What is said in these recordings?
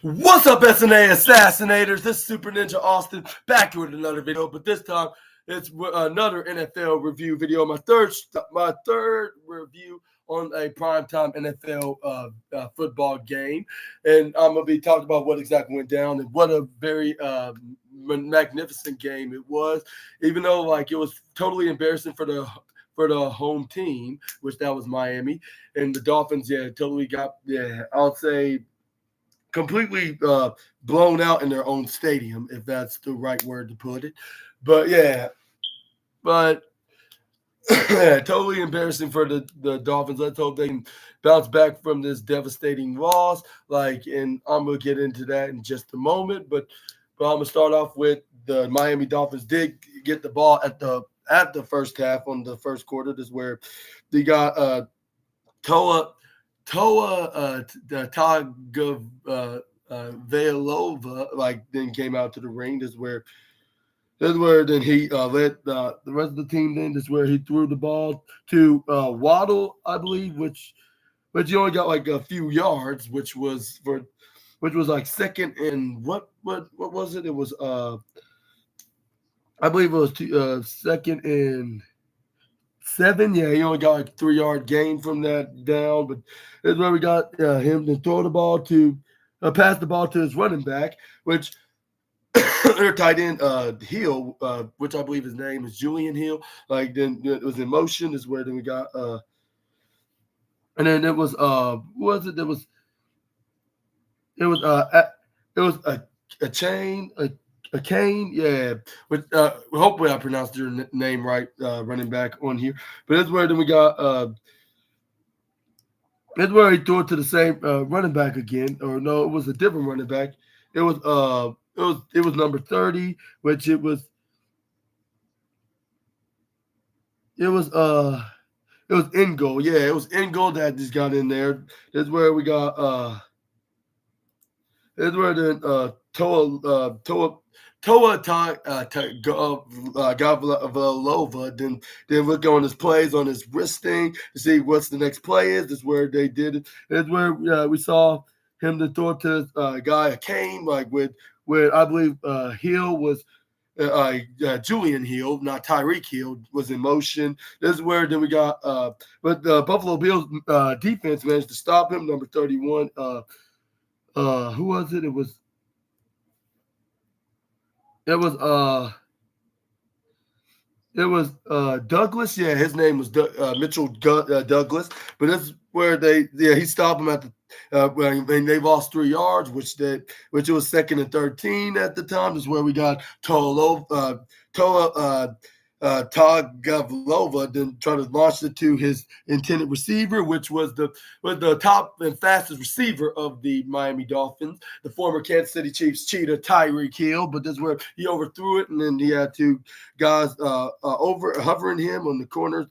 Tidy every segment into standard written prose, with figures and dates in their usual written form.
What's up, SNA Assassinators? This is Super Ninja Austin back with another video, but this time it's another NFL review video. My third review on a primetime NFL football game, and I'm gonna be talking about what exactly went down and what a very magnificent game it was. Even though like it was totally embarrassing for the home team, which that was Miami, and the Dolphins, totally got I'll say completely blown out in their own stadium, if that's the right word to put it. But but totally embarrassing for the Dolphins. Let's hope they can bounce back from this devastating loss. And I'm gonna get into that in just a moment. But I'm gonna start off with the Miami Dolphins did get the ball at the first half on the first quarter. This is where they got Toa Tagovailoa then came out to the ring. This is where then he led the rest of the team. Then this is where he threw the ball to Waddle, I believe, but you only got like a few yards, which was like second and what was it? It was I believe it was second and 7. Yeah, he only got like 3-yard gain from that down, but this is where we got him to throw the ball to pass the ball to his running back, which their tight end Hill, which I believe his name is Julian Hill. Then it was in motion. Is where then we got and then it was a chain. A Kane, yeah. But hopefully I pronounced your name right, running back on here. But that's where then we got that's where he threw it to the same running back again. Or no, it was a different running back. It was number 30, which it was in goal. Yeah, it was in goal that just got in there. That's where we got that's where then Toa Tagovailoa then look on his plays on his wrist thing to see what's the next play is. This is where they did it. That's where we saw him to throw to this guy Kane, where I believe Hill was Julian Hill, not Tyreek Hill, was in motion. This is where then we got but the Buffalo Bills defense managed to stop him. Number 31. Who was it? It was Douglas. Yeah, his name was Mitchell Douglas. But that's where he stopped him at the when they lost 3 yards, which it was second and 13 at the time. This is where we got Toa Tagovailoa then trying to launch it to his intended receiver, which was the top and fastest receiver of the Miami Dolphins, the former Kansas City Chiefs cheetah Tyreek Hill. But this is where he overthrew it, and then he had 2 guys over hovering him on the corners.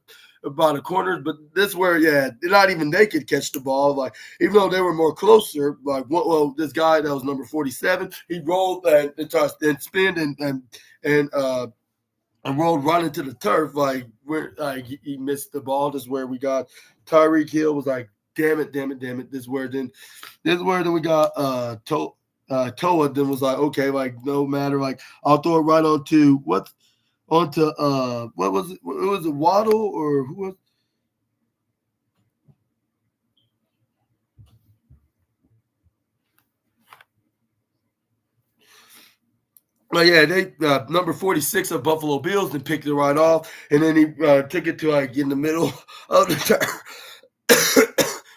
By the corners, but this is where not even they could catch the ball. Even though they were more closer, this guy that was number 47, he rolled and spin and rolled right into the turf. He missed the ball. This is where we got Tyreek Hill was like, damn it. This is where then we got Toa then was like, okay, no matter, I'll throw it right onto what was it? Was it Waddle or who was? They number 46 of Buffalo Bills and picked it right off, and then he took it to in the middle of the turf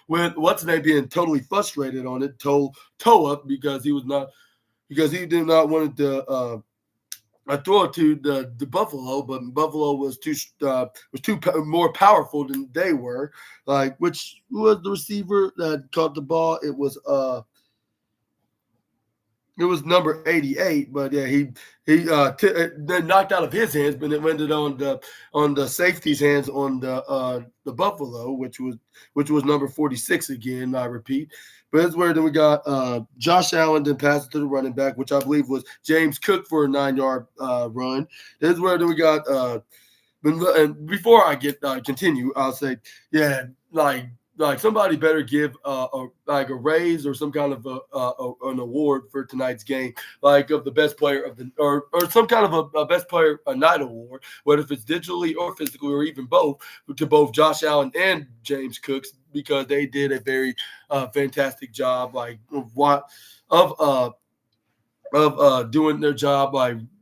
with what's name being totally frustrated on it, Toa, because he did not want to throw it to the Buffalo, but Buffalo was too more powerful than they were. Which was the receiver that caught the ball? It was number 88, but he then knocked out of his hands, but it landed on the safety's hands on the Buffalo, which was number 46 again. I repeat, but that's where then we got Josh Allen then passed it to the running back, which I believe was James Cook for a 9-yard run. This is where then we got. And before I continue, I'll say like somebody better give like a raise or some kind of an award for tonight's game, like of the best player of the or some kind of a best player a night award, whether if it's digitally or physically or even both, to both Josh Allen and James Cooks, because they did a very fantastic job, like of doing their job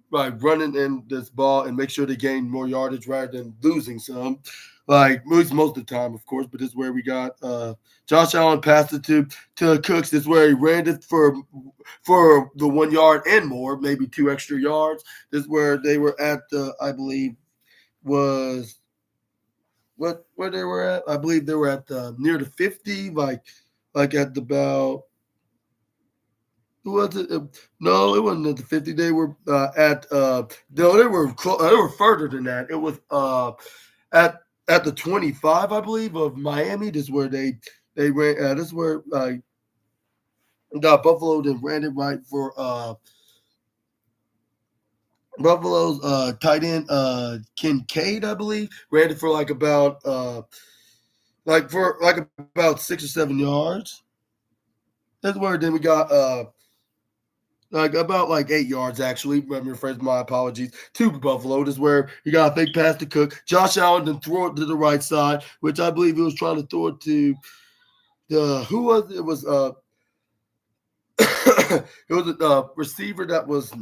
by running in this ball and make sure they gain more yardage rather than losing some. Like most of the time, of course, but this is where we got Josh Allen passed it to Cooks. This is where he ran it for the 1 yard and more, maybe 2 extra yards. This is where they were at I believe was where they were at. I believe they were at near the 50, like at about. Who was it? No, it wasn't at the 50. They were at no, they were they were further than that. It was at the 25, I believe, of Miami. This is where they ran. This is where got Buffalo and ran it right for Buffalo's tight end Kincaid, I believe, ran it for like about about 6 or 7 yards. That's where then we got like about like 8 yards, actually. My apologies to Buffalo. This is where he got a fake pass to Cook. Josh Allen then throw it to the right side, which I believe he was trying to throw it to the who was it? Was it was a receiver that was,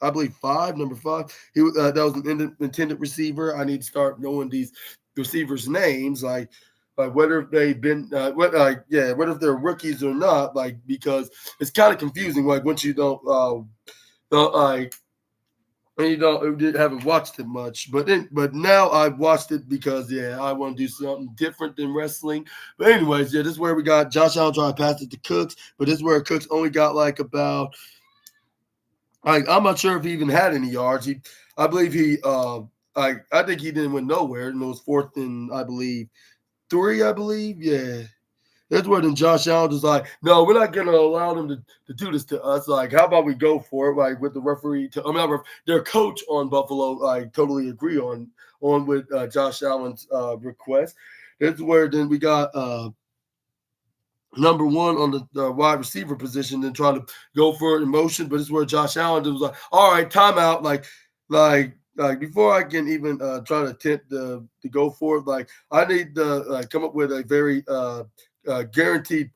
I believe, number 5. He was that was an intended receiver. I need to start knowing these receivers' names, like whether they've been whether if they're rookies or not, like, because it's kind of confusing, like once you don't like and you haven't watched it much, but now I've watched it because I want to do something different than wrestling. But anyways, this is where we got Josh Allen trying to pass it to Cooks, but this is where Cooks only got like about, like, I'm not sure if he even had any yards. I believe I think he didn't win nowhere, and it was 4th and I believe 3, I believe. Yeah. That's where then Josh Allen was like, no, we're not going to allow them to do this to us. Like, how about we go for it? Like, with the referee, their coach on Buffalo, like, totally agree on with Josh Allen's request. That's where then we got number 1 on the wide receiver position and trying to go for it in motion. But it's where Josh Allen was like, all right, timeout. Like before I can even try to attempt to go for it, like I need to come up with a very guaranteed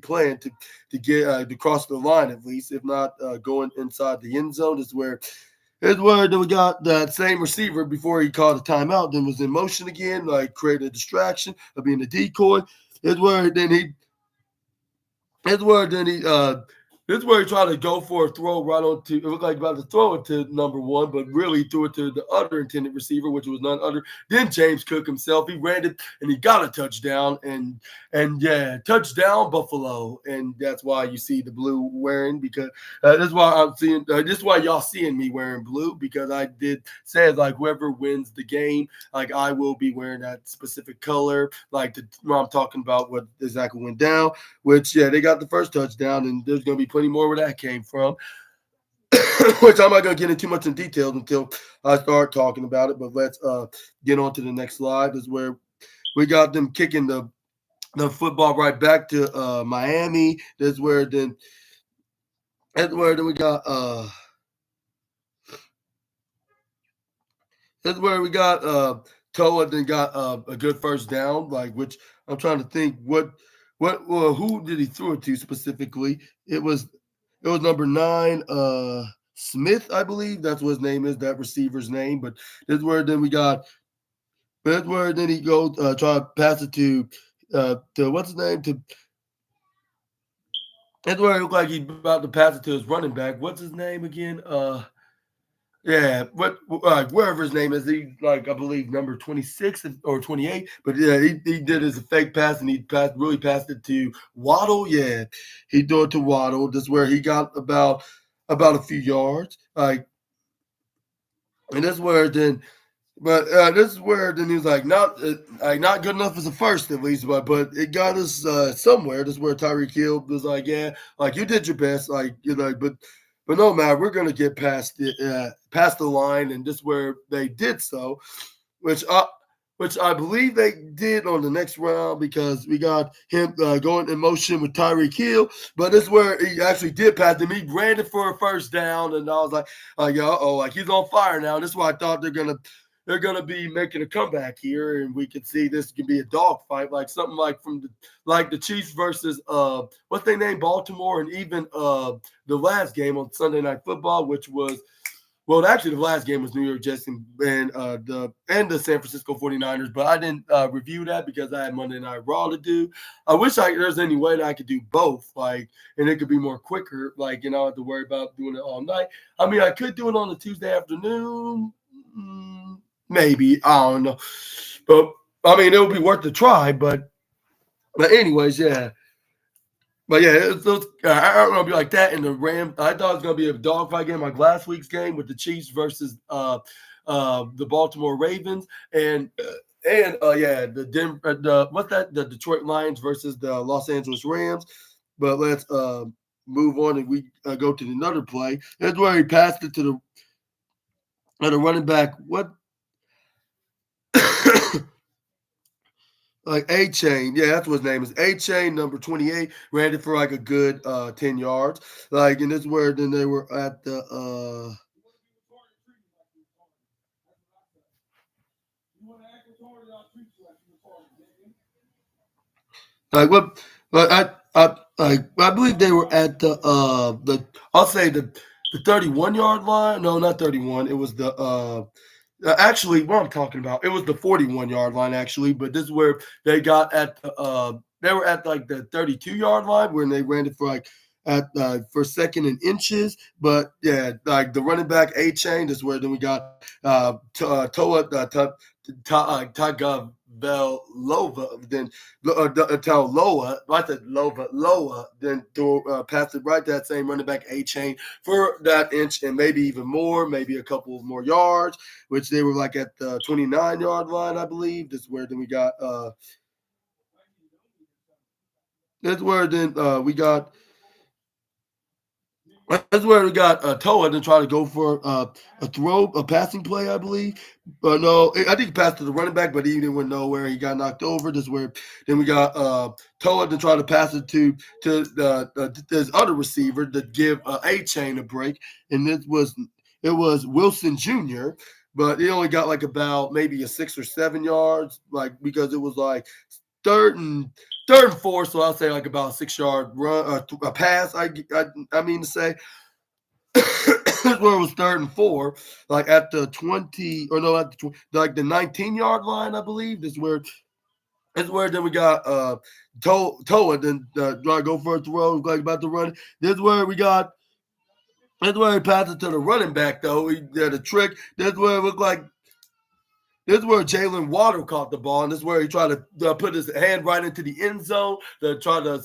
plan to get to cross the line, at least, if not going inside the end zone. Is where then we got that same receiver before he called a timeout, then was in motion again, like created a distraction of being a decoy. Is where then he this is where he tried to go for a throw right onto. It looked like about to throw it to number 1, but really threw it to the other intended receiver, which was none other than James Cook himself. He ran it and he got a touchdown, and touchdown Buffalo, and that's why you see the blue wearing, because that's why I'm seeing. This is why y'all seeing me wearing blue, because I did say, like, whoever wins the game, like, I will be wearing that specific color. Like I'm talking about what exactly went down. Which they got the first touchdown, and there's going to be plenty more where that came from, which I'm not going to get into too much in detail until I start talking about it. But let's get on to the next slide. This is where we got them kicking the football right back to Miami. That's where then we got that's where we got Toa then got a good first down, like, which I'm trying to think who did he throw it to specifically? It was number 9, Smith, I believe. That's what his name is, that receiver's name. But that's where then we got. That's where then he goes try to pass it to what's his name to. That's where it looked like he's about to pass it to his running back. What's his name again? Yeah, wherever his name is, he, like, I believe number 26 or 28. But yeah, he did his fake pass, and he passed it to Waddle. Yeah, he threw it to Waddle. That's where he got about a few yards. Like, and that's where then. But this is where then he was like, not good enough as a first, at least, but it got us somewhere. This is where Tyreek Hill was like, yeah, like, you did your best, like, but no, man, we're gonna get past the line, and this is where they did so, which which I believe they did on the next round because we got him going in motion with Tyreek Hill. But this is where he actually did pass him. He ran it for a first down, and I was like, yeah, like he's on fire now. This is why I thought they're gonna be making a comeback here, and we can see this could be a dogfight, like something like the Chiefs versus what's they name Baltimore, and even the last game on Sunday Night Football, which was. Well, actually, the last game was New York Jets and the San Francisco 49ers, but I didn't review that because I had Monday Night Raw to do. I wish there's any way that I could do both, and it could be more quicker, I don't have to worry about doing it all night. I mean, I could do it on a Tuesday afternoon, maybe, I don't know, but I mean, it would be worth the try. But anyways, yeah. But yeah, I don't know, be like that in the Rams. I thought it was gonna be a dogfight game like last week's game with the Chiefs versus the Baltimore Ravens, and yeah, the Detroit Lions versus the Los Angeles Rams. But let's move on, and we go to another play. That's where he passed it to the running back. What? Like A-Chain. Yeah, that's what his name is. A-Chain, number 28, ran it for like a good 10 yards. And this is where then they were at the like what I believe they were at the I'll say the 31-yard line. No, not 31. It was the actually, what I'm talking about, it was the 41-yard line actually, but this is where they got at they were at like the 32-yard line when they ran it for like at for second and inches. But yeah, like the running back A-Chain is where then we got Toa Tagovailoa, then Tauloa, I said Loa, then passed it right to that same running back A-Chain for that inch and maybe even more, maybe a couple of more yards, which they were like at the 29-yard line, I believe. This is where then we got that's where then we got that's where we got Toa to try to go for a passing play, I believe. But no, I think he passed to the running back, but he didn't nowhere. He got knocked over. This is where then we got Toa to try to pass it to this other receiver to give A-Chain a break, and it was Wilson Jr., but he only got like about maybe a 6 or 7 yards, because it was like third and 4, so I'll say like about a 6-yard run, a pass. I mean to say, where it was third and 4, like at the 20 or no, at the like the 19-yard line, I believe. This is where then we got Toa then go for a throw, like about to run. This is where we got. That's where he passed it to the running back though. He did a trick. That's where it looked like. This is where Jalen Waddle caught the ball, and this is where he tried to put his hand right into the end zone to try to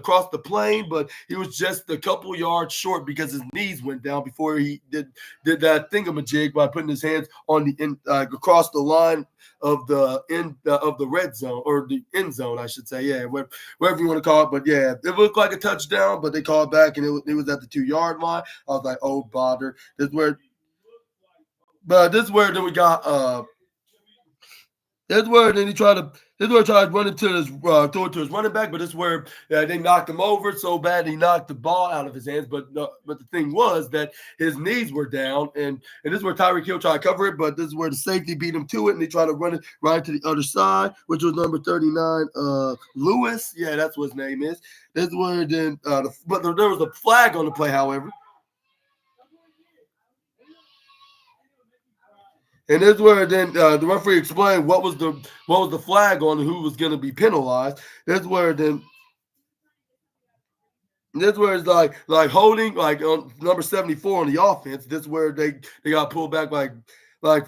cross the plane, but he was just a couple yards short because his knees went down before he did that thingamajig by putting his hands on the across the line of the end of the red zone, or the end zone, I should say. Yeah, wherever you want to call it. But yeah, it looked like a touchdown, but they called back, and it was at the 2-yard line. I was like, oh bother. But this is where then we got that's where then he tried to run into his throw it to his running back, but this is where they knocked him over so bad he knocked the ball out of his hands. But the thing was that his knees were down, and this is where Tyreek Hill tried to cover it, but this is where the safety beat him to it, and they tried to run it right to the other side, which was number 39, Lewis. Yeah, that's what his name is. This is where then but there was a flag on the play, however. And this is where then the referee explained what was the flag on and who was going to be penalized. This is where then this is where it's like holding like on number 74 on the offense. This is where they got pulled back like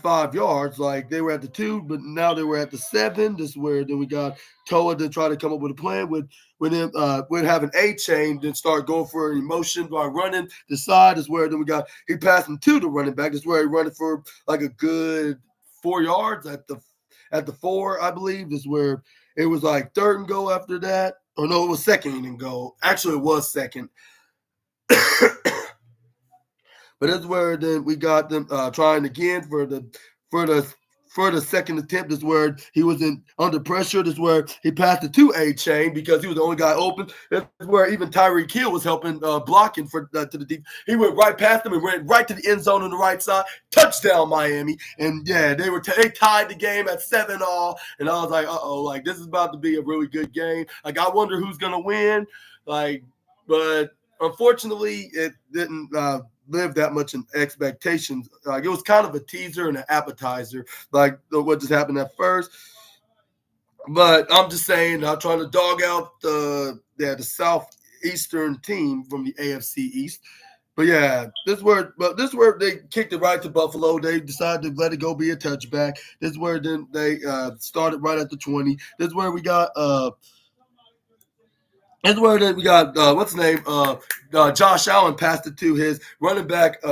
5 yards. Like they were at the 2, but now they were at the 7. This is where then we got Toa to try to come up with a plan with him with having A-Chain, then start going for an emotion by running the side. Is where then we got he passed him to the running back. This is where he running for like a good 4 yards at the 4, I believe. This is where it was like third and goal after that. Or no, it was second and goal. Actually, it was second. But that's where then we got them trying again for the for the second attempt. This where he was in under pressure. This where he passed it to A-Chain because he was the only guy open. That's where even Tyreek Hill was helping blocking for to the deep. He went right past him and ran right to the end zone on the right side. Touchdown Miami. And yeah, they tied the game at 7-all. And I was like, like this is about to be a really good game. Like I wonder who's gonna win. Like, but unfortunately, it didn't live that much in expectations. Like it was kind of a teaser and an appetizer, like what just happened at first. But I'm just saying, I'm trying to dog out the southeastern team from the AFC East. But yeah, this is where they kicked it right to Buffalo. They decided to let it go be a touchback. This is where then they started right at the 20. This is where we got what's his name? Josh Allen passed it to his running back.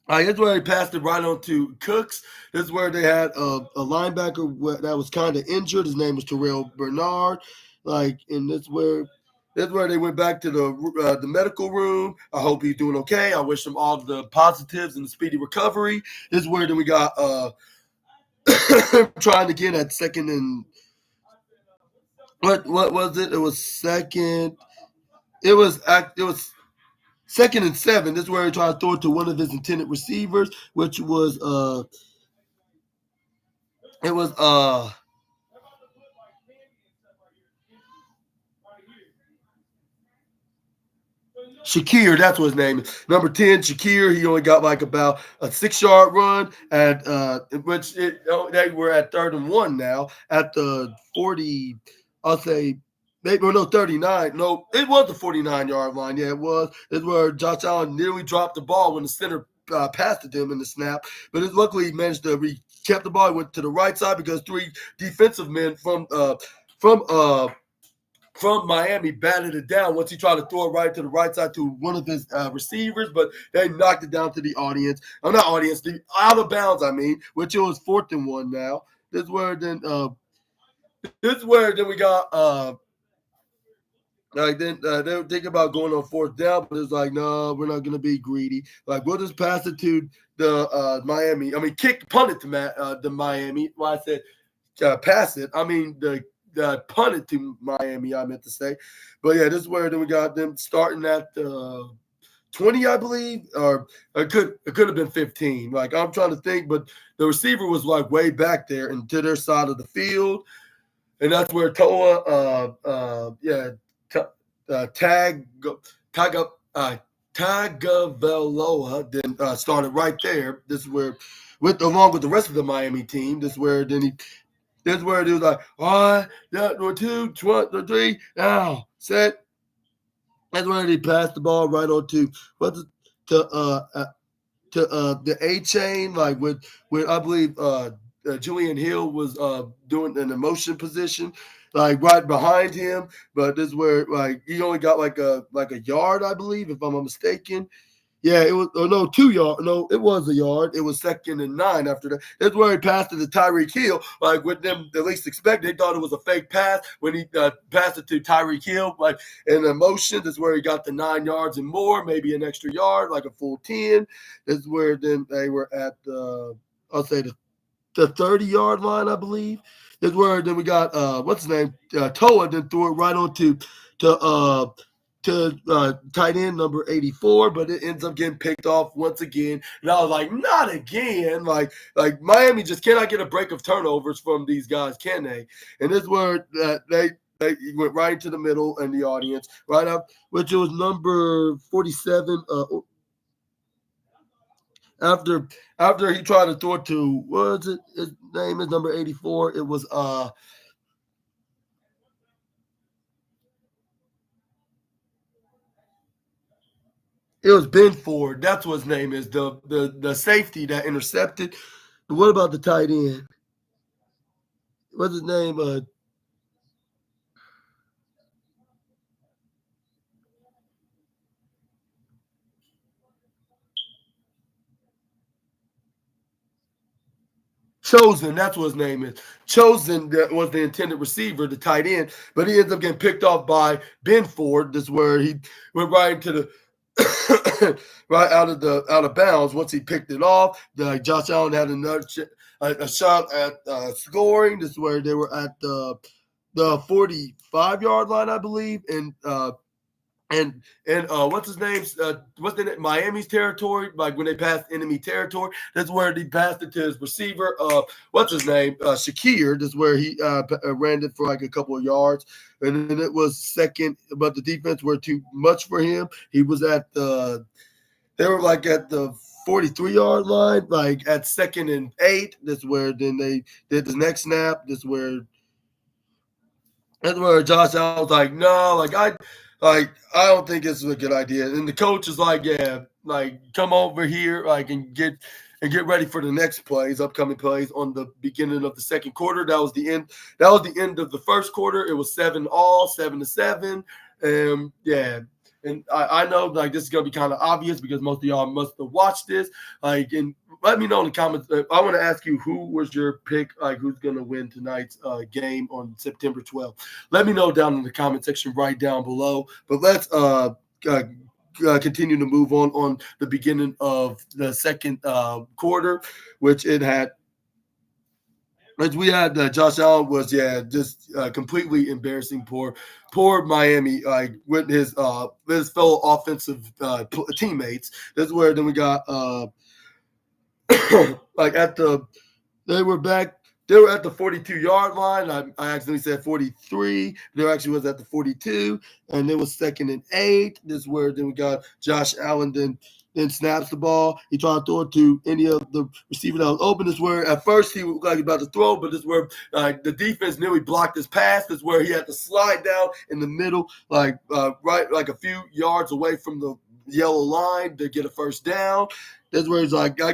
Here's where he passed it right on to Cooks. This is where they had a linebacker that was kind of injured. His name was Terrell Bernard. And this where they went back to the medical room. I hope he's doing okay. I wish him all the positives and the speedy recovery. This is where then we got trying to get at second and what was it? It was second. It was second and 7. This is where he tried to throw it to one of his intended receivers, which was Shakir, that's what his name is. Number 10, Shakir. He only got like about a 6-yard run at they were at 3rd and 1 now at the 40. I'll say maybe 39. No, it was the 49-yard line. Yeah, it was. This is where Josh Allen nearly dropped the ball when the center passed it to him in the snap. But luckily he managed to kept the ball. He went to the right side because 3 defensive men from Miami batted it down once he tried to throw it right to the right side to one of his receivers, but they knocked it down to the audience. Not audience, the out of bounds, which it was 4th and 1 now. This is where then we got they were thinking about going on 4th down, but it's like, no, we're not gonna be greedy. Like we'll just pass it to the Miami. Punt it to the Miami. Well, I said pass it. Punt it to Miami, I meant to say. But yeah, this is where then we got them starting at 20, I believe, or it could have been 15. Like I'm trying to think, but the receiver was like way back there and to their side of the field, and that's where Tagovailoa then started right there. This is where, along with the rest of the Miami team, this is where then he. That's where it was like, all right, 2, 3, now, set. That's where he passed the ball right on to the A-Chain, like with I believe Julian Hill was doing an emotion position, like right behind him. But this is where like he only got like a yard, I believe, if I'm not mistaken. Yeah, it was 2 yards. No, it was a yard. It was 2nd and 9 after that. That's where he passed it to Tyreek Hill. Like with them at least expected. They thought it was a fake pass when he passed it to Tyreek Hill. Like in the motion, that's where he got the 9 yards and more, maybe an extra yard, like a full 10. That's where then they were at the 30-yard line, I believe. That's where then we got what's his name? Toa then threw it right on to tight end number 84, but it ends up getting picked off once again. And I was like, not again. Like Miami just cannot get a break of turnovers from these guys, can they? And this is where they went right into the middle and the audience, right up, which was number 47. After he tried to throw it to, what was it? His name is number 84. It was It was Ben Ford. That's what his name is. The safety that intercepted. But what about the tight end? What's his name? Chosen, that's what his name is. Chosen was the intended receiver, the tight end, but he ends up getting picked off by Ben Ford. This is where he went right into right out of bounds. Once he picked it off, Josh Allen had another a shot at scoring. This is where they were at the 45-yard line, I believe, and what's his name? What's the name? Miami's territory. Like when they passed enemy territory, that's where he passed it to his receiver. What's his name? Shakir. That's where he ran it for like a couple of yards, and then it was second. But the defense were too much for him. He was at the. They were like at the 43-yard line, like at 2nd and 8. That's where then they did the next snap. That's where Josh Allen was like, no, I don't think this is a good idea. And the coach is like, yeah, like come over here, like and get ready for the next plays, upcoming plays on the beginning of the second quarter. That was the end. That was the end of the first quarter. It was 7-7. Yeah. And I know like this is gonna be kind of obvious because most of y'all must have watched this. Like, and let me know in the comments. I want to ask you who was your pick, like who's gonna win tonight's game on September 12th. Let me know down in the comment section right down below. But let's continue to move on the beginning of the second quarter, which it had. As we had Josh Allen was just completely embarrassing. Poor Miami, like with his fellow offensive teammates. That's where then we got like they were back. They were at the 42-yard line. I accidentally said 43. There actually was at the 42, and it was 2nd and 8. This is where then we got Josh Allen then snaps the ball. He tried to throw it to any of the receiver that was open. This is where at first he was like about to throw, but this is where the defense nearly blocked his pass. This is where he had to slide down in the middle, right like a few yards away from the yellow line to get a first down. That's where he's like, I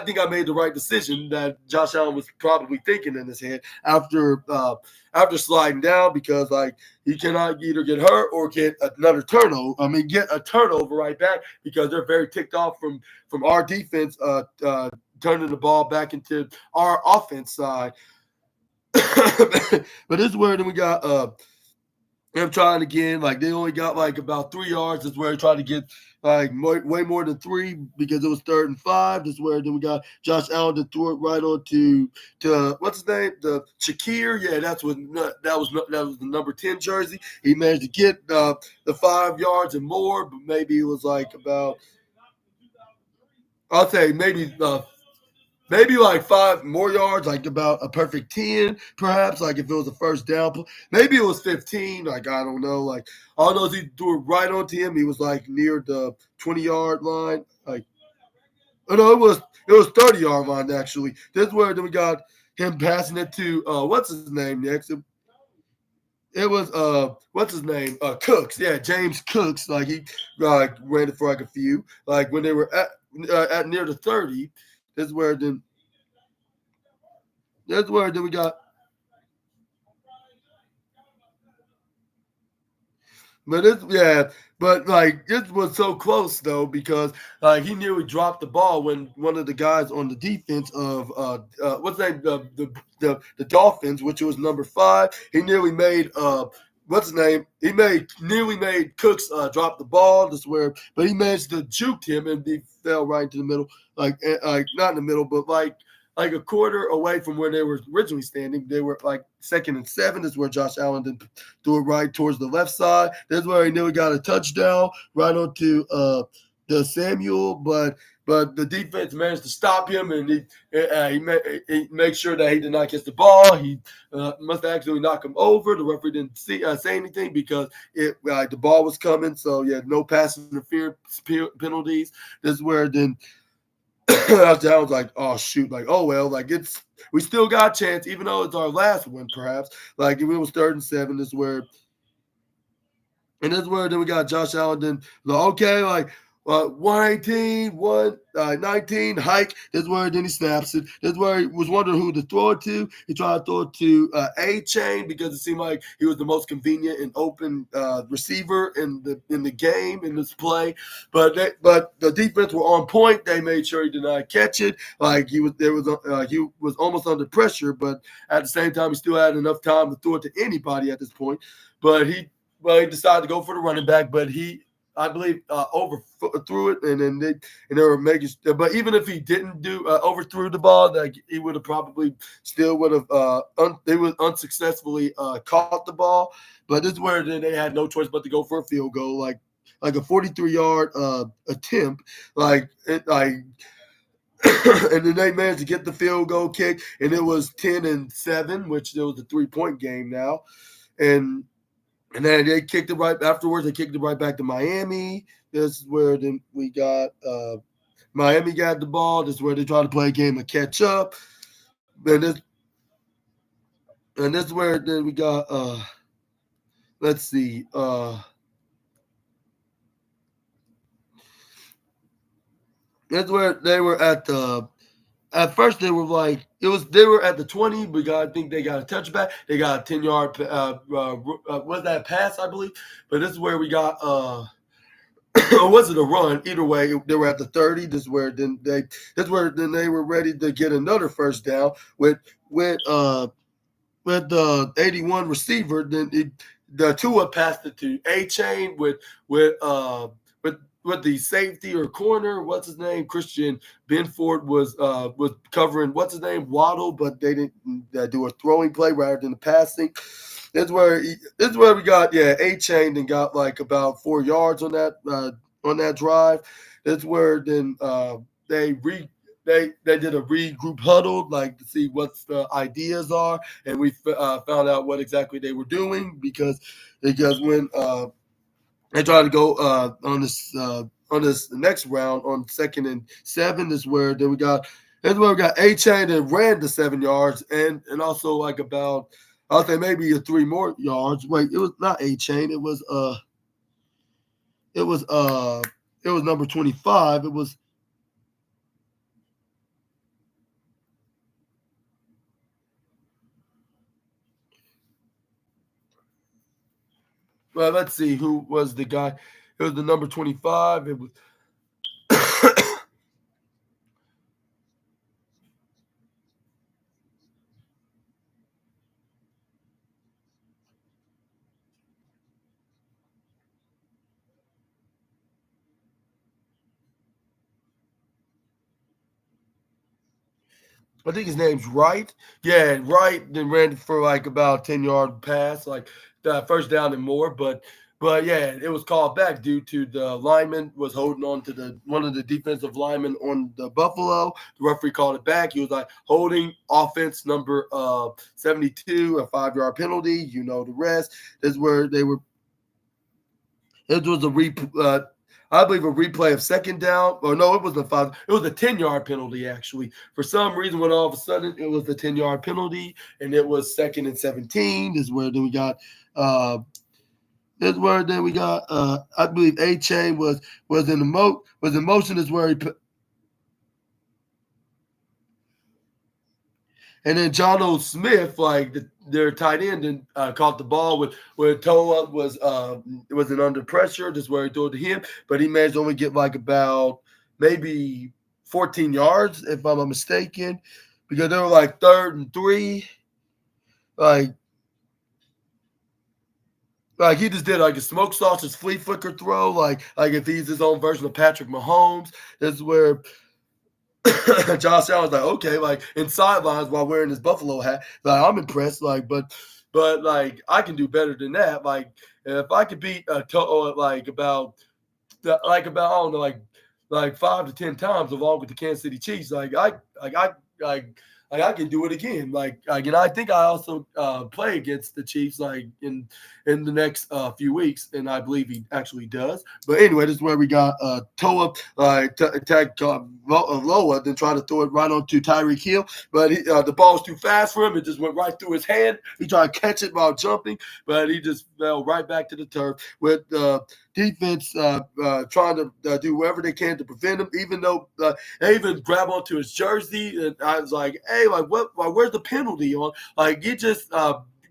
think I made the right decision that Josh Allen was probably thinking in his head after sliding down, because like he cannot either get hurt or get another turnover. I mean, get a turnover right back, because they're very ticked off from our defense turning the ball back into our offense side. But this is where then we got him trying again. Like they only got like about 3 yards. This is where he tried to get like way more than 3, because it was 3rd and 5. This is where then we got Josh Allen to throw it right on to what's his name? The Shakir. Yeah, that was the number 10 jersey. He managed to get the 5 yards and more, but maybe it was like about, I'll say maybe like 5 more yards, like about a perfect 10, perhaps. Like if it was a first down, maybe it was 15. Like I don't know. Like all I know is he threw it right onto him. He was like near the 20-yard line. Like, oh no, it was 30-yard line actually. This is where then we got him passing it to what's his name next? It was what's his name? Cooks. Yeah, James Cooks. Like he ran it for like a few. Like when they were at near the 30. That's where then we got. But like it was so close though, because like he nearly dropped the ball when one of the guys on the defense of what's the name, the Dolphins, which was number 5, he nearly made what's his name? He nearly made Cooks drop the ball. But he managed to juke him and he fell right into the middle, like not in the middle, but like a quarter away from where they were originally standing. They were like 2nd and 7. This is where Josh Allen then threw it right towards the left side. This is where he nearly got a touchdown right onto the Samuel, but the defense managed to stop him, and he made sure that he did not catch the ball. He must have actually knocked him over. The referee didn't say anything because the ball was coming. So yeah, no pass interference penalties. This is where then I was like, oh shoot, like oh well, like we still got a chance, even though it's our last one, perhaps. Like if it was 3rd and 7, this is where then we got Josh Allen. Then okay, like 118, 119 hike. This is where then he snaps it. This is where he was wondering who to throw it to. He tried to throw it to A-Chain because it seemed like he was the most convenient and open receiver in the game, in this play. But the defense were on point. They made sure he did not catch it. Like he was almost under pressure, but at the same time he still had enough time to throw it to anybody at this point. But he decided to go for the running back, but he I believe overthrew it, and then they were making. But even if he didn't do overthrew the ball, like he would have probably still would have they would unsuccessfully caught the ball. But this is where then they had no choice but to go for a field goal, like a 43-yard attempt, like it like. And then they managed to get the field goal kick, and it was 10-7, which it was a 3-point game now, and then they kicked it right afterwards. They kicked it right back to Miami. This is where then we got Miami got the ball. This is where they try to play a game of catch up. And this is where then we got let's see. That's where they were at first they were like they were at the 20. I think they got a touchback. They got a 10-yard was that pass, I believe. But this is where we got or was it a run? Either way, they were at the 30. This is where then they were ready to get another first down with the 81 receiver. Then the Tua passed it to A-Chain with the safety or corner, what's his name? Christian Benford was covering what's his name? Waddle, but they didn't do a throwing play rather than the passing. This is where we got A-Chain and got like about 4 yards on that drive. That's where then they did a regroup huddle, like to see what the ideas are, and we found out what exactly they were doing because when they tried to go on this next round on 2nd and 7. That's where we got A-Chain and ran the 7 yards and also like about I'll say maybe 3 more yards. Wait, it was not A-Chain. It was number 25. It was well, let's see who was the guy. It was the number 25. It was I think his name's Wright. Yeah, Wright then ran for like about 10-yard pass, like the first down and more. But yeah, it was called back due to the lineman was holding on to one of the defensive linemen on the Buffalo. The referee called it back. He was like holding offense number 72, a 5-yard penalty. You know the rest. This is where they were. It was I believe a replay of second down. Or no, it wasn't 5. It was a 10-yard penalty, actually. For some reason, when all of a sudden it was a 10-yard penalty, and it was 2nd and 17. This is where then we got I believe A-Chain was in motion. Is where he put. And then John O. Smith, like their tight end, and caught the ball where Toa wasn't under pressure. Just where he threw it to him, but he managed to only get like about maybe 14 yards, if I'm not mistaken, because they were like 3rd and 3. Like he just did like a smoke sausage flea flicker throw, like if he's his own version of Patrick Mahomes. This is where Josh Allen was like, okay, like in sidelines while wearing his Buffalo hat. Like I'm impressed, but like I can do better than that. Like if I could beat like about I don't know, like 5 to 10 times along with the Kansas City Chiefs, I can do it again. And I think I also play against the Chiefs like in the next few weeks, and I believe he actually does. But anyway, this is where we got Toa attack Loa, then try to throw it right onto Tyreek Hill, but the ball was too fast for him. It just went right through his hand. He tried to catch it while jumping, but he just fell right back to the turf with defense trying to do whatever they can to prevent him, even though they even grab onto his jersey. And I was like, hey, like what? Like, where's the penalty on? Like you just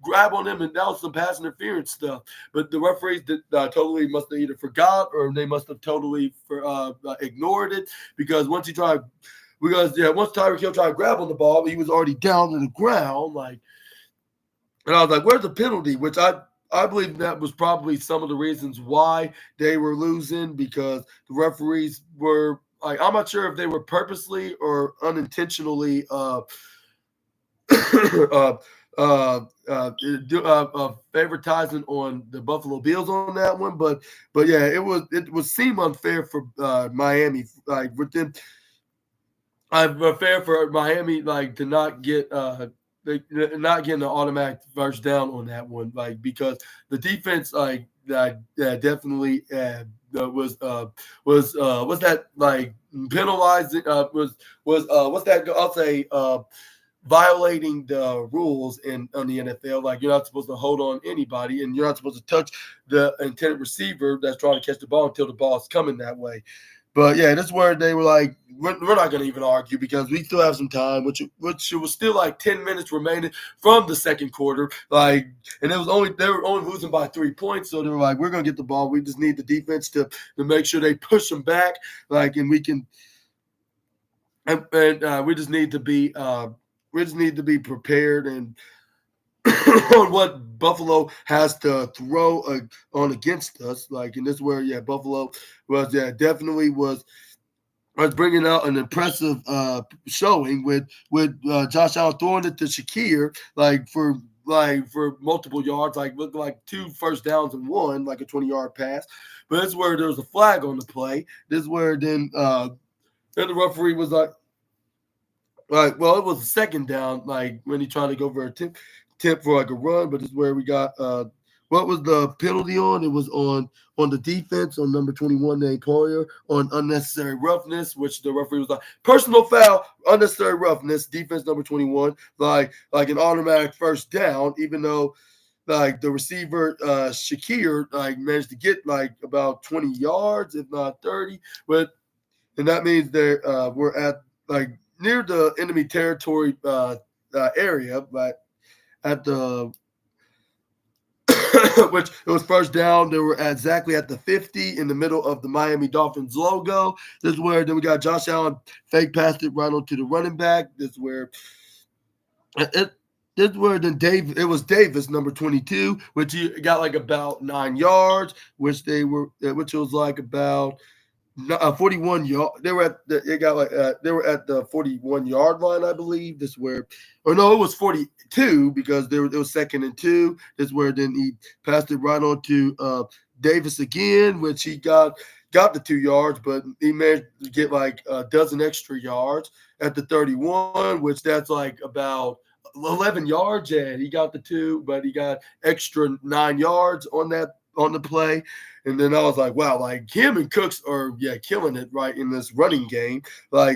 grab on him, and that was some pass interference stuff. But the referees totally must have either forgot or they must have totally ignored it because once Tyreek Hill tried to grab on the ball, he was already down to the ground. And I was like, where's the penalty? Which I I believe that was probably some of the reasons why they were losing, because the referees were like, I'm not sure if they were purposely or unintentionally uh, favoritizing on the Buffalo Bills on that one, but yeah, it was seem unfair for Miami, like with them. Fair for Miami, like to not get not getting an automatic first down on that one, like because the defense definitely was that like penalizing was what's that I'll say violating the rules in on the NFL. Like you're not supposed to hold on anybody, and you're not supposed to touch the intended receiver that's trying to catch the ball until the ball's coming that way. But yeah, that's where they were like, we're not going to even argue because we still have some time, which was still like 10 minutes remaining from the second quarter. Like, and they were only losing by 3 points, so they were like, we're going to get the ball. We just need the defense to make sure they push them back, like, and we can, and we just need to be prepared and on what Buffalo has to throw on against us. Like, and this is where Buffalo definitely was bringing out an impressive showing with Josh Allen throwing it to Shakir for multiple yards, like looked like 2 first downs and 1, like a 20-yard pass. But this is where there was a flag on the play. This is where then the referee was like, well, it was a second down, like when he tried to go for a tip for like a run, but this is where we got what was the penalty on? It was on the defense on number 21 named Poyer on unnecessary roughness, which the referee was like, personal foul, unnecessary roughness, defense number 21, like an automatic first down, even though like the receiver Shakir like managed to get like about 20 yards, if not 30, but and that means we're at like near the enemy territory area, but at the which it was first down. They were exactly at the 50 in the middle of the Miami Dolphins logo. This is where then we got Josh Allen fake passed it right onto the running back. This is where then it was Davis, number 22, which he got like about 9 yards, which was like about 41 yard. They were at the 41-yard line, I believe. This is where, or no, it was 42 because it was 2nd and 2. This is where then he passed it right on to Davis again, which he got the 2 yards, but he managed to get like a dozen extra yards at the 31, which that's like about 11 yards. And he got the 2, but he got extra 9 yards on the play. And then I was like, wow, like him and Cooks are killing it right in this running game. I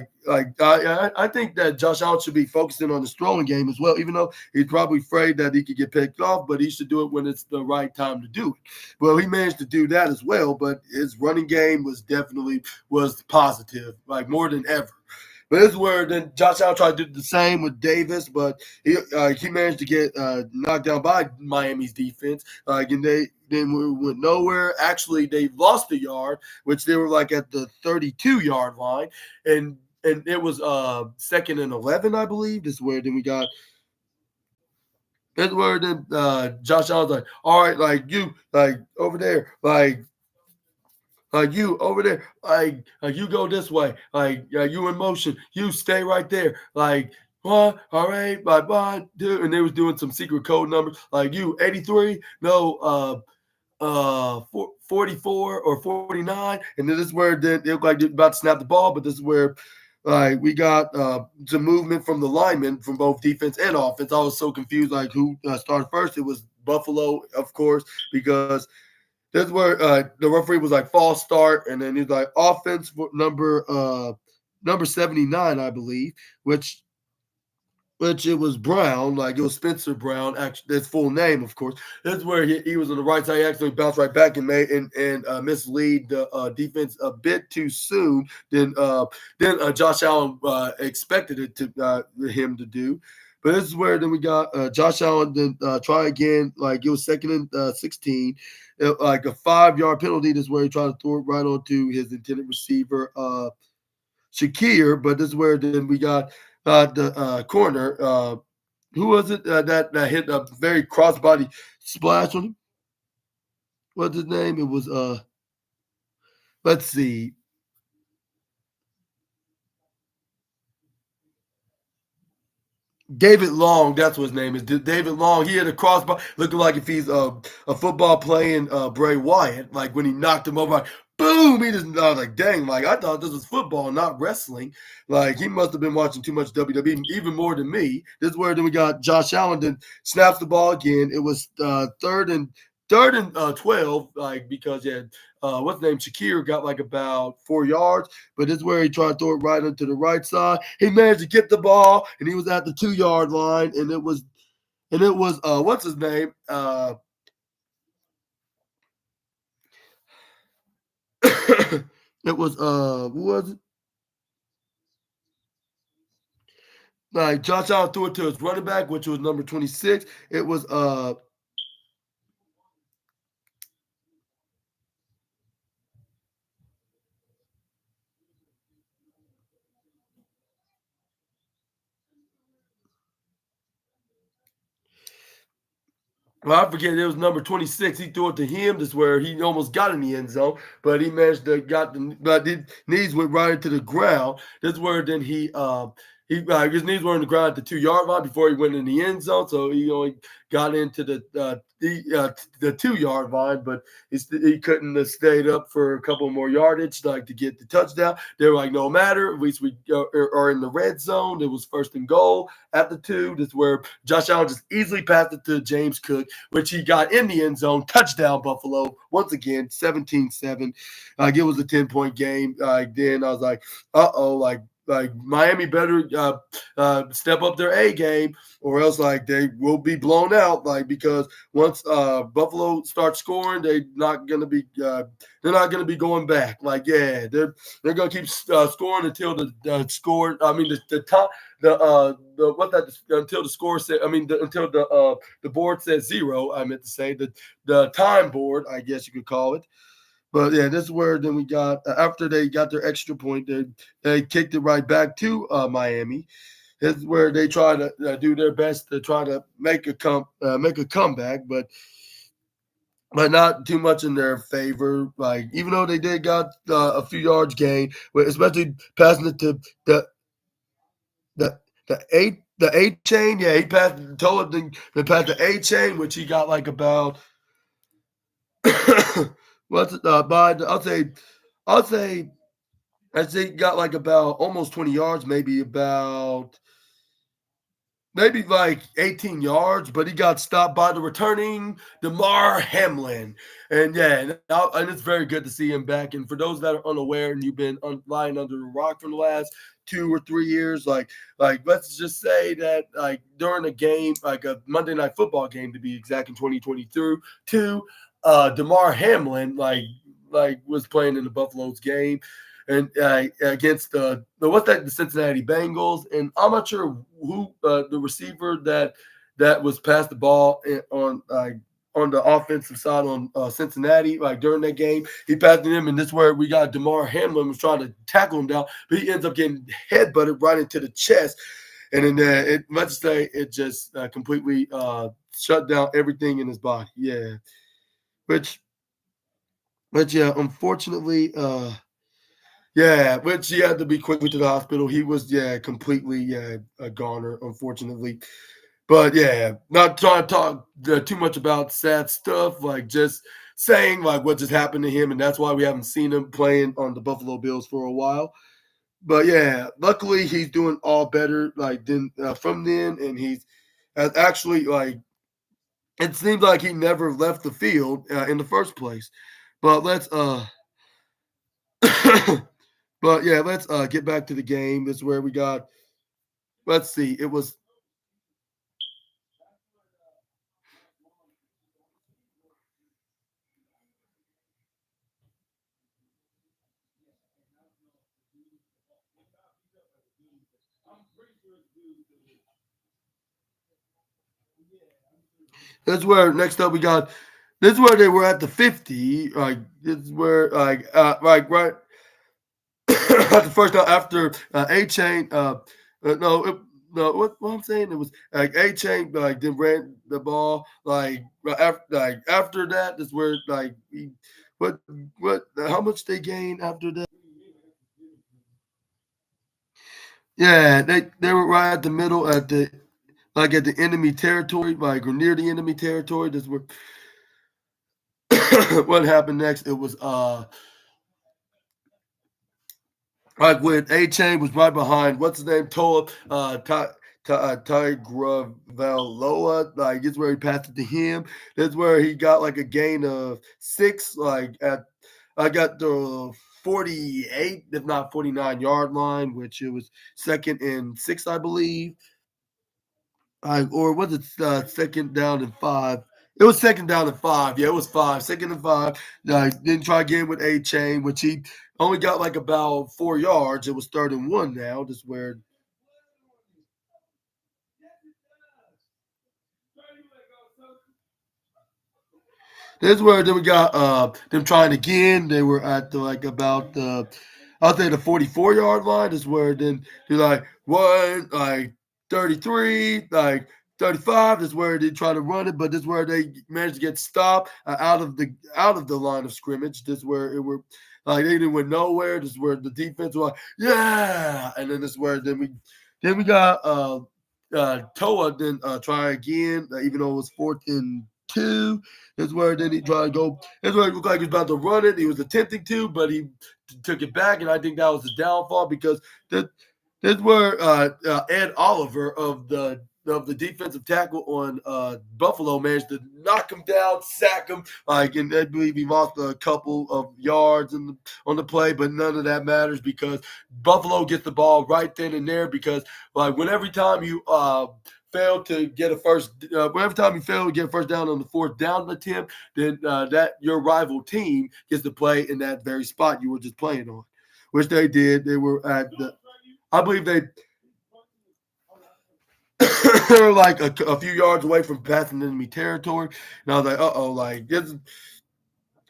think that Josh Allen should be focusing on the throwing game as well, even though he's probably afraid that he could get picked off, but he should do it when it's the right time to do it. Well, he managed to do that as well, but his running game was positive, like more than ever. But this is where then Josh Allen tried to do the same with Davis, but he managed to get knocked down by Miami's defense. And they then went nowhere. Actually, they lost a yard, which they were like at the 32-yard line, and it was 2nd and 11, I believe. This is where then we got. That's where then Josh Allen's like, all right, like you, like over there, like you over there, you go this way, like you in motion, you stay right there, like 1, all right, bye bye, dude. And they was doing some secret code numbers, like you 83, no, 44 or 49, and then this is where then it looked like they're about to snap the ball, but this is where. We got some movement from the linemen from both defense and offense. I was so confused, like who started first. It was Buffalo, of course, because that's where the referee was like false start, and then he's like offense for number 79, I believe, which it was Brown, like it was Spencer Brown, actually his full name, of course. That's where he was on the right side. He actually bounced right back and mislead the defense a bit too soon than Josh Allen expected it to him to do. But this is where then we got Josh Allen then try again, like it was 2nd and 16, like a 5-yard penalty. This is where he tried to throw it right onto his intended receiver, Shakir. But this is where then we got the corner. Who was it that hit a very crossbody splash on him? what's his name? It was let's see. David Long, that's what his name is. David Long. He had a crossbar, looking like if he's a football playing Bray Wyatt. Like when he knocked him over, like boom, he just I was like, dang, like I thought this was football, not wrestling. Like he must have been watching too much WWE, even more than me. This is where then we got Josh Allen then snaps the ball again. It was third and 12, like because yeah, what's the name? Shakir got like about 4 yards. But this is where he tried to throw it right into the right side. He managed to get the ball, and he was at the 2 yard line, and it was what's his name? It was who was it? Like Josh Allen threw it to his running back, which was number 26. It was well, I forget it was number 26. He threw it to him. This is where he almost got in the end zone, but he managed to got the but his knees went right into the ground. This is where then he his knees were on the ground at the 2 yard line before he went in the end zone. So he only got into the 2 yard line, but he couldn't have stayed up for a couple more yardage like to get the touchdown. They were like, no matter, at least we are in the red zone. It was first and goal at the 2. This is where Josh Allen just easily passed it to James Cook, which he got in the end zone. Touchdown, Buffalo. Once again, 17-7. It was a 10-point game. Then I was like, uh-oh, like Miami better step up their A game, or else like they will be blown out. Like because once Buffalo starts scoring, they're not gonna be going back. Like yeah, they're gonna keep scoring until the score. I mean the top the what that until the score said. I mean until the board says 0. I meant to say the time board. I guess you could call it. But yeah, this is where then we got after they got their extra point, they kicked it right back to Miami. This is where they try to do their best to try to make a comeback, but not too much in their favor. Like even though they did got a few yards gain, especially passing it to the the eight chain. Yeah, he passed told him to pass the eight chain, which he got like about what's by I'll say I think he got like about almost 20 yards, maybe like 18 yards, but he got stopped by the returning Damar Hamlin. And yeah, and it's very good to see him back. And for those that are unaware and you've been lying under the rock for the last 2 or 3 years, like let's just say that like during a game, like a Monday Night Football game to be exact in 2022, Damar Hamlin like was playing in the Buffalo's game and against the Cincinnati Bengals, and I'm not sure who the receiver that was passed the ball on the offensive side on Cincinnati, like during that game, he passed to him, and this is where we got Damar Hamlin was trying to tackle him down, but he ends up getting headbutted right into the chest, and then let's say it just completely shut down everything in his body. Yeah, which, but yeah, unfortunately, yeah, which he had to be quickly to the hospital. He was, yeah, completely, yeah, a goner, unfortunately. But yeah, not trying to talk too much about sad stuff, like just saying like what just happened to him, and that's why we haven't seen him playing on the Buffalo Bills for a while. But yeah, luckily he's doing all better, like then from then, and he's actually like it seems like he never left the field in the first place. But but yeah, let's get back to the game. This is where we got. Let's see. It was that's where next up we got. This is where they were at the 50. Like this is where like right at the first time after A chain. No, no, what I'm saying, it was like A-Chain like then ran the ball after that is where like what how much they gained after that? Yeah, they were right at the middle at the like at the enemy territory, like or near the enemy territory. That's where what happened next. It was like when A Chain was right behind what's his name, Toa Tagovailoa. Like it's where he passed it to him. That's where he got like a gain of 6. Like at I got the 48, if not 49 yard line, which it was 2nd and 6, I believe. Or was it second down and 5? It was second down and 5. Yeah, it was 5. 2nd and 5. Then try again with A Chain, which he only got like about 4 yards. It was 3rd and 1 now. Just where this is where then we got them trying again. They were at like about the I'll say the 44 yard line is where then they're like 33, like 35 is where they try to run it, but this is where they managed to get stopped out of the line of scrimmage. This is where it were like they didn't went nowhere. This is where the defense was like, yeah, and then this is where then we got Toa then try again, even though it was 4th and 2. That's where then he tried to go. That's where it looked like he was about to run it. He was attempting to, but he took it back, and I think that was the downfall because that's where Ed Oliver of the defensive tackle on Buffalo managed to knock him down, sack him, and I believe he lost a couple of yards on the play, but none of that matters because Buffalo gets the ball right then and there because every time you fail to get a whenever time you fail to get a first down on the 4th down attempt, then that your rival team gets to play in that very spot you were just playing on, which they did. They were at I believe they were like a few yards away from passing enemy territory, and I was like, like this.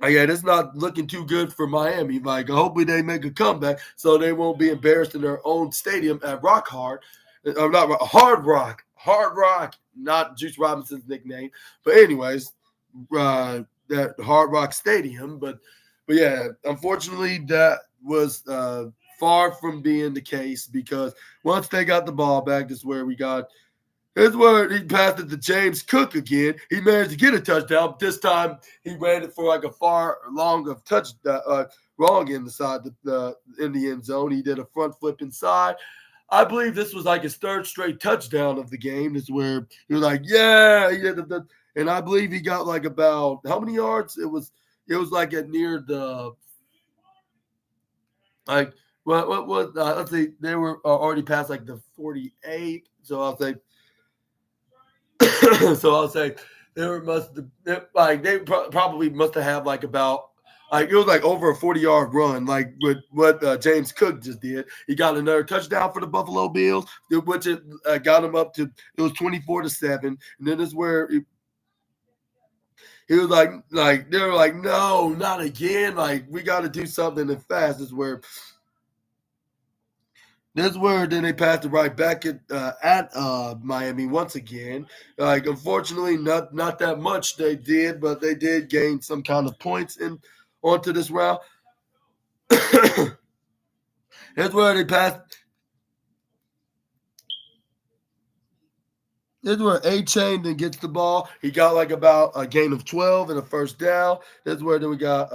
Yeah, it's not looking too good for Miami. Like, hopefully they make a comeback so they won't be embarrassed in their own stadium at Rock Hard. Not Hard Rock, not Juice Robinson's nickname. But anyways, that Hard Rock Stadium. But yeah, unfortunately, that was far from being the case because once they got the ball back, this is where we got. Here's where he passed it to James Cook again. He managed to get a touchdown, but this time he ran it for like a far long of touch, wrong inside in the end zone. He did a front flip inside. I believe this was like his 3rd straight touchdown of the game. This is where he was like, yeah, he did and I believe he got like about how many yards? It was like at near the like what let's see, they were already past like the 48. So I'll say so I'll say they probably must have had like about like it was like over a 40-yard run, like with what James Cook just did. He got another touchdown for the Buffalo Bills, which it got him up to it was 24-7, and then this is where he was like they were like, no, not again. Like we got to do something and fast. This is where then they passed it right back at Miami once again. Like unfortunately, not that much they did, but they did gain some kind of points in onto this round. That's where they passed. This is where A Chain then gets the ball. He got like about a gain of 12 and a first down. That's where then we got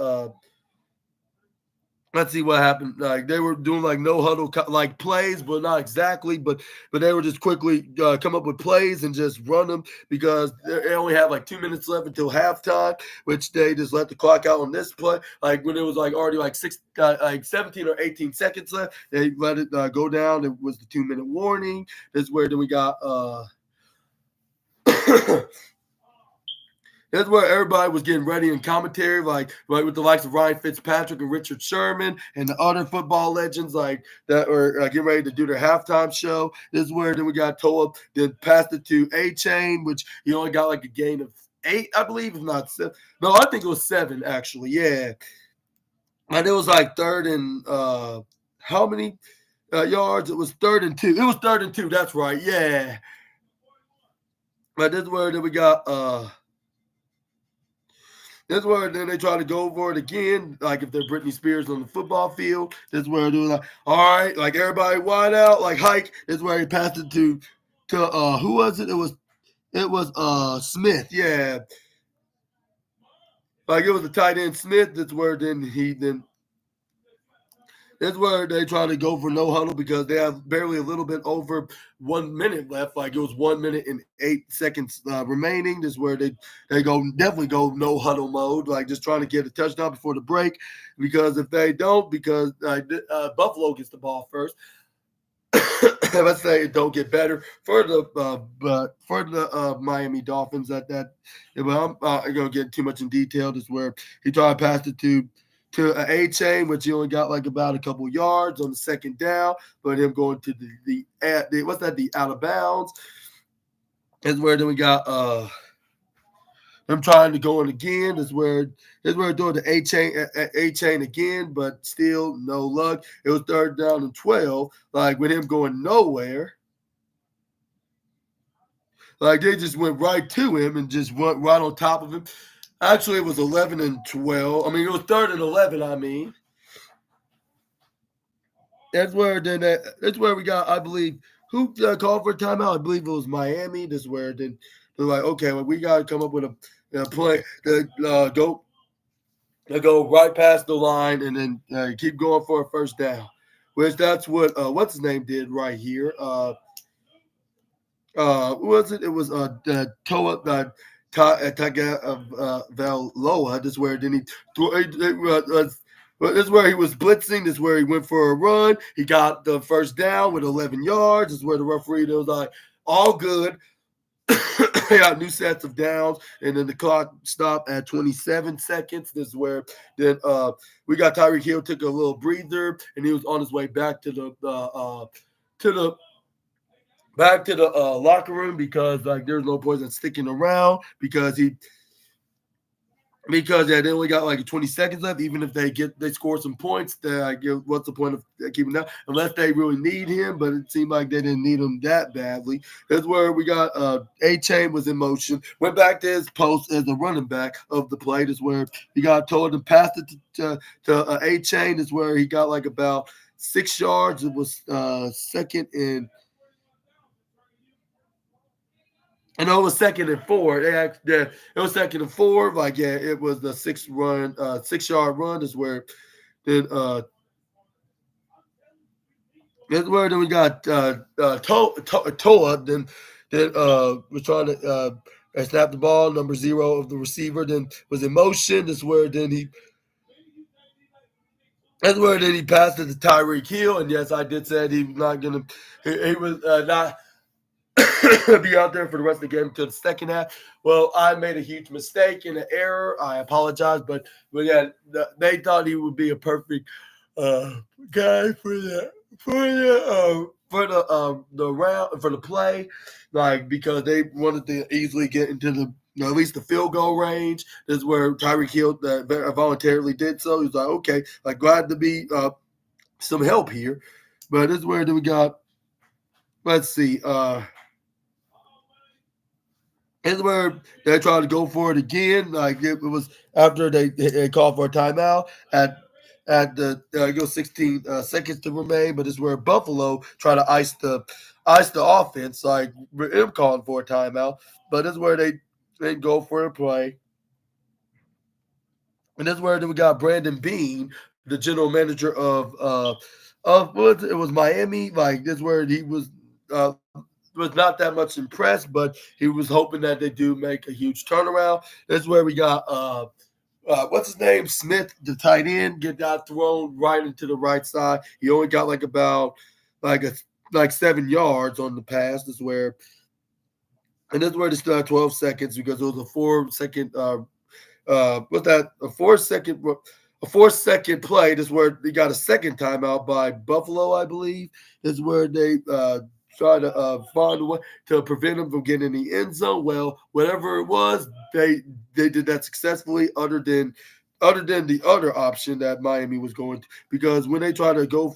let's see what happened. Like they were doing like no huddle like plays, but not exactly. But they were just quickly come up with plays and just run them because they only have like 2 minutes left until halftime, which they just let the clock out on this play. Like when it was like already like 17 or 18 seconds left, they let it go down. It was the 2-minute warning. This is where then we got. That's where everybody was getting ready in commentary, like with the likes of Ryan Fitzpatrick and Richard Sherman and the other football legends like that were getting ready to do their halftime show. This is where then we got Toa, then passed it to A Chain, which he only got like a gain of 8, I believe, if not 7. No, I think it was 7 actually. Yeah, and it was like 3rd and how many? yards. It was 3rd and 2. It was 3rd and 2. That's right. Yeah. But this is where then we got this is where then they try to go for it again, like if they're Britney Spears on the football field. This is where they're like, all right, like everybody wide out, like hike. This is where he passed it to who was it? It was Smith, yeah. Like it was the tight end Smith. That's where then that's where they try to go for no huddle because they have barely a little bit over 1 minute left. Like it was 1 minute and 8 seconds remaining. This is where they definitely go no huddle mode, like just trying to get a touchdown before the break. Because if they don't, because Buffalo gets the ball first. Let's say it don't get better for the Miami Dolphins. Well, I'm gonna get too much in detail. This is where he tried to pass it to an A chain, which he only got like about a couple yards on the second down, but him going to the out of bounds is where then we got him trying to go in again. Is where doing the A chain again, but still no luck. It was 3rd down and 12, like with him going nowhere. Like they just went right to him and just went right on top of him. Actually, it was 11 and 12. I mean, it was 3rd and 11. I mean, that's where we got. I believe who called for a timeout. I believe it was Miami. This is where then they're like, okay, well, we got to come up with a play to go right past the line and then keep going for a first down. Which that's what what's his name did right here. Who was it? It was Toa Valoa. This is where then this is where he was blitzing. This is where he went for a run. He got the first down with 11 yards. This is where the referee was like, all good. They got new sets of downs, and then the clock stopped at 27 seconds. This is where then we got Tyreek Hill took a little breather, and he was on his way back to the locker room because like there's no point in sticking around because they only got like 20 seconds left. Even if they score some points, what's the point of keeping that unless they really need him? But it seemed like they didn't need him that badly. That's where we got A-Chain was in motion, went back to his post as the running back of the play. That's where he got told to pass it to A-Chain. That's where he got like about 6 yards. It was second and I know it was 2nd and 4. It was 2nd and 4. Like it was the 6-yard run. Is where then that's where then we got Toa. Then was trying to snap the ball. Number 0 of the receiver then was in motion. That's where then he passed it to Tyreek Hill. And yes, I did say he was not gonna. He was not. Be out there for the rest of the game until the second half. Well, I made a huge mistake and an error. I apologize, but yeah, they thought he would be a perfect guy for the play, like because they wanted to easily get into the at least the field goal range. This is where Tyreek Hill voluntarily did so. He was like, okay, like glad to be some help here, but this is where we got. Let's see. Is where they tried to go for it again. Like it was after they called for a timeout at the 16 seconds to remain. But it's where Buffalo tried to ice the offense, like him calling for a timeout. But it's where they go for a play. And that's where then we got Brandon Bean, the general manager of what it was Miami. Like this where he was not that much impressed, but he was hoping that they do make a huge turnaround. That's where we got what's his name? Smith, the tight end, get that thrown right into the right side. He only got like about like 7 yards on the pass. That's where they still had 12 seconds because it was a 4-second what's that? A 4-second play. This is where they got a second timeout by Buffalo, I believe. This is where they try to find a way to prevent them from getting in the end zone. Well, whatever it was, they did that successfully. Other than the other option that Miami was going to, because when they try to go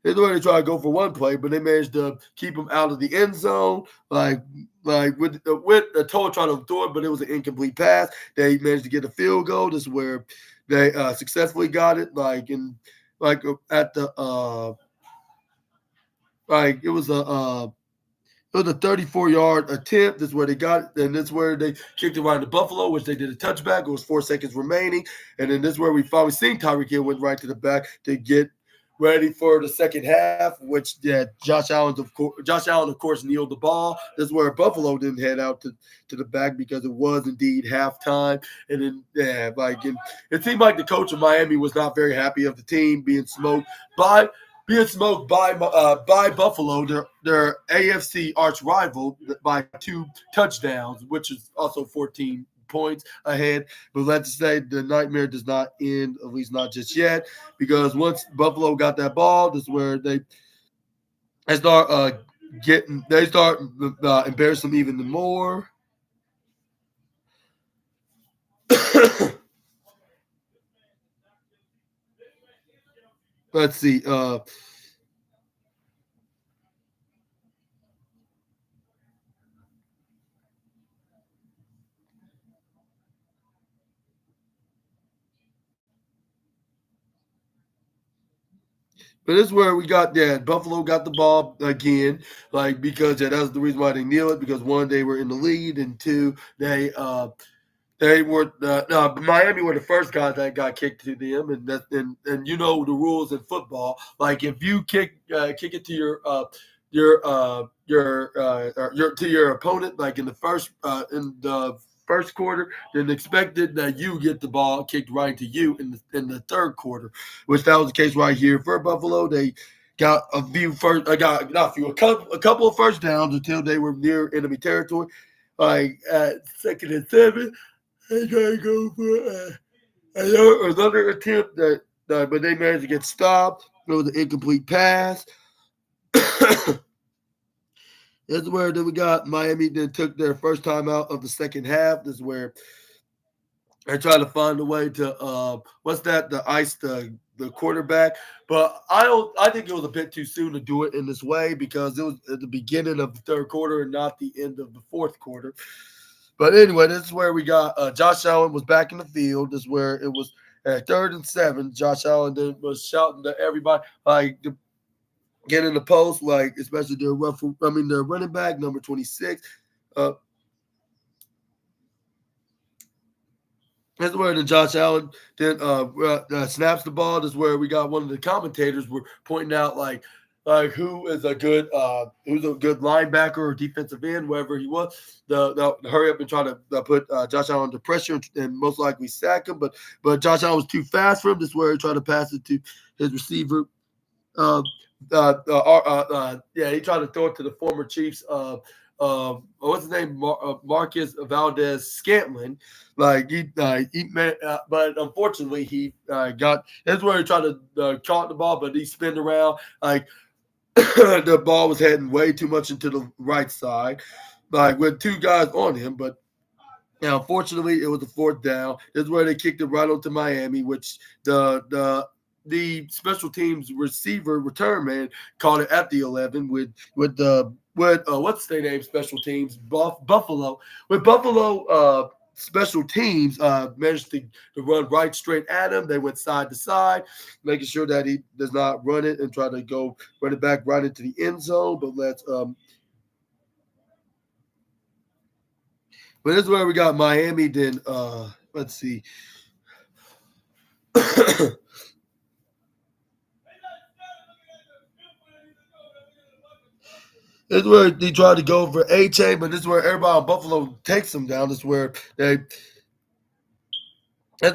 This is where they try to go for one play, but they managed to keep him out of the end zone. Like with the total trying to throw it, but it was an incomplete pass. They managed to get a field goal. This is where they successfully got it. At the like it was a 34-yard attempt. This is where they got it. And this is where they kicked it right into Buffalo, which they did a touchback. It was 4 seconds remaining. And then this is where we finally seen Tyreek Hill went right to the back to get ready for the second half, which Josh Allen, of course, kneeled the ball. This is where Buffalo didn't head out to the back because it was indeed halftime. And then, it seemed like the coach of Miami was not very happy of the team being smoked by Buffalo, their AFC arch rival, by 2 touchdowns, which is also 14 points ahead. But let's say the nightmare does not end, at least not just yet, because once Buffalo got that ball, this is where they start embarrassing them even more. Let's see. But this is where we got Buffalo got the ball again, because that's the reason why they kneel it, because one, they were in the lead, and two, they were Miami were the first guys that got kicked to them, and you know the rules in football. Like if you kick it to your opponent, like in the first quarter, then expected that you get the ball kicked right to you in the third quarter, which that was the case right here for Buffalo. They got a couple of first downs until they were near enemy territory, like at 2nd and 7. They try to go for another attempt but they managed to get stopped. It was an incomplete pass. This is where then we got Miami then took their first time out of the second half. This is where they're trying to find a way to ice the quarterback. But I think it was a bit too soon to do it in this way, because it was at the beginning of the third quarter and not the end of the fourth quarter. But anyway, this is where we got Josh Allen was back in the field. This is where it was at 3rd and 7. Josh Allen then was shouting to everybody, to get in the post, especially their running back, number 26. This is where the Josh Allen then snaps the ball. This is where we got one of the commentators were pointing out who is a good linebacker or defensive end, wherever he was. The hurry up and try to put Josh Allen under pressure and most likely sack him, but Josh Allen was too fast for him. This is where he tried to pass it to his receiver. He tried to throw it to the former Chiefs. What's his name? Marcus Valdez-Scantling. But unfortunately he got. That's where he tried to caught the ball, but he spinned around the ball was heading way too much into the right side, with 2 guys on him. But unfortunately, it was a 4th down. This is where they kicked it right onto Miami, which the special teams receiver return man caught it at the 11 with what's their name? Special teams Buffalo. With Buffalo special teams managed to run right straight at him. They went side to side, making sure that he does not run it and try to go run it back right into the end zone. But this is where we got Miami. Then let's see. This is where they tried to go for A-Chain, but this is where everybody in Buffalo takes them down. This is where that's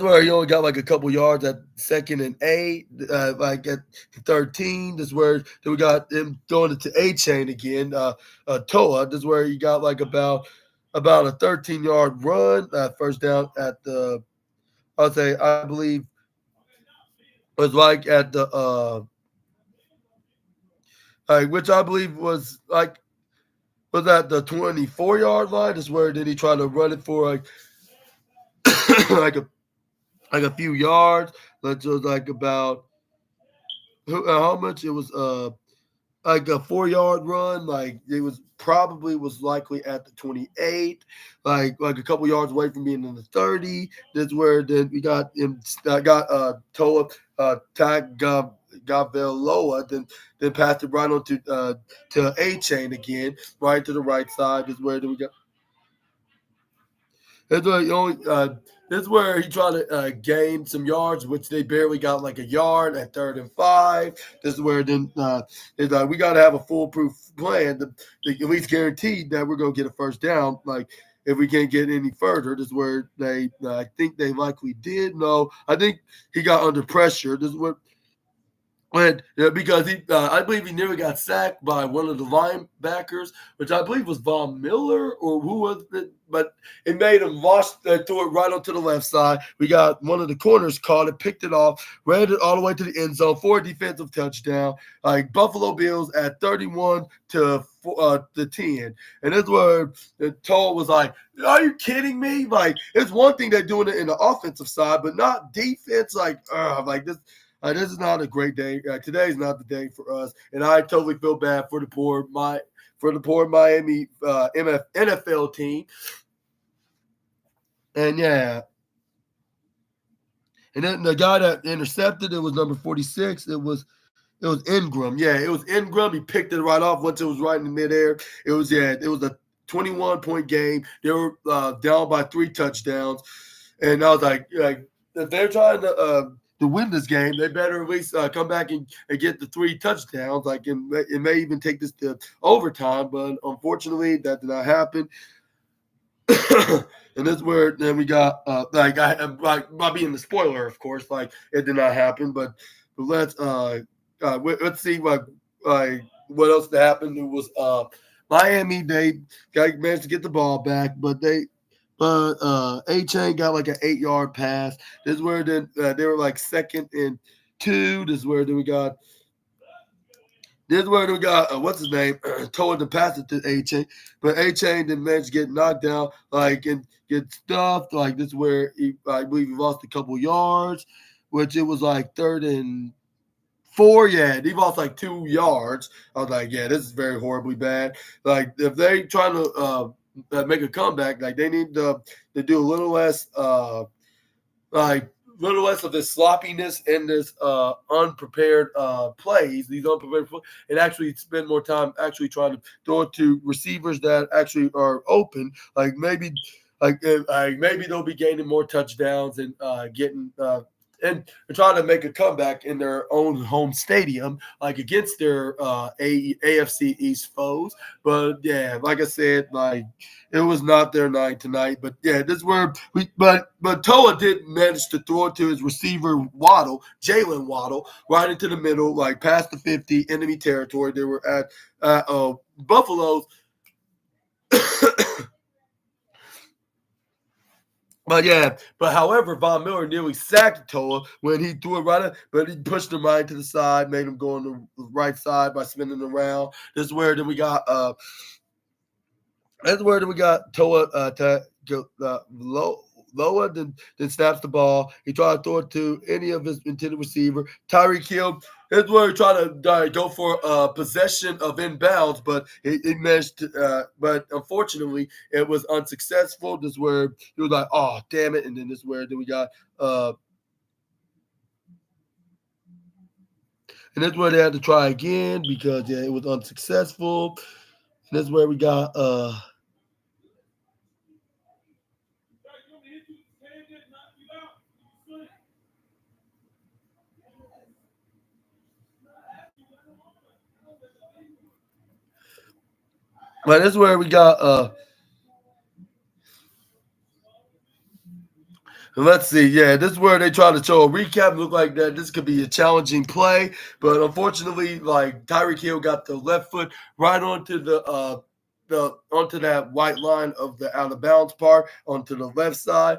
where he only got a couple yards at 2nd and 8, at 13. This is where then we got him going into A-Chain again. Toa. This is where he got about a 13-yard run, first down at the. I believe it was at the which I believe was at the 24-yard line. This is where then he tried to run it for a few yards. Let's just about how much it was. Like a 4 yard run, like it was probably was likely at the 28, like a couple yards away from being in the 30. That's where then we got him got Toa Tag Gaveloa, then passed it right on to A Chain again, right to the right side. Is where then we got that's where he only. This is where he tried to gain some yards, which they barely got like a yard at 3rd and 5. This is where then it's like we got to have a foolproof plan to at least guarantee that we're going to get a first down. Like if we can't get any further, this is where they. I think they likely did. No, I think he got under pressure. This is what and because I believe he nearly got sacked by one of the linebackers, which I believe was Von Miller or who was it, but it made him threw it right onto the left side. We got one of the corners caught it, picked it off, ran it all the way to the end zone for a defensive touchdown. Like Buffalo Bills at 31-10, and this where the toll was like, "Are you kidding me?" Like it's one thing they're doing it in the offensive side, but not defense. Like this. This is not a great day. Today is not the day for us, and I totally feel bad for the poor Miami NFL team. And yeah, and then the guy that intercepted it was number 46. It was Ingram. Yeah, it was Ingram. He picked it right off once it was right in the midair. It was a 21-point game. They were down by 3 touchdowns, and I was like if they're trying to win this game, they better at least come back and get the 3 touchdowns. Like it may even take this to overtime, but unfortunately that did not happen. And this is where then we got by being the spoiler, of course, like it did not happen. But let's see what else happened. It was Miami. They managed to get the ball back, but A-Chain got like an 8-yard pass. This is where then they were like 2nd and 2. This is where then we got what's his name? Told to pass it to A-Chain, but A-Chain didn't manage to get knocked down, and get stuffed. Like this is where I believe he lost a couple yards, which it was like 3rd and 4. Yeah, he lost like 2 yards. I was like, yeah, this is very horribly bad. Like if they trying to make a comeback, like they need to do a little less of this sloppiness and this unprepared plays, these unprepared plays, and actually spend more time actually trying to throw it to receivers that actually are open. Maybe they'll be gaining more touchdowns and getting and trying to make a comeback in their own home stadium, like against their AFC East foes. But yeah, like I said, like it was not their night tonight. But yeah, this is where but Toa did manage to throw it to his receiver Jalen Waddle, right into the middle, like past the 50, enemy territory. They were at Buffalo's. But however, Von Miller nearly sacked Toa when he threw it but he pushed him right to the side, made him go on the right side by spinning around. This is where then we got Toa Loa then snaps the ball. He tried to throw it to any of his intended receiver. Tyreek Hill. That's where he tried to go for possession of inbounds, but he managed to. But unfortunately, it was unsuccessful. This is where he was like, "Oh, damn it!" And then this is where then we got. And that's where they had to try again because it was unsuccessful. And that's where we got. But this is where we got. Let's see. Yeah, this is where they try to show a recap. Look like that this could be a challenging play, but unfortunately, like Tyreek Hill got the left foot right onto onto that white line of the out of bounds part onto the left side.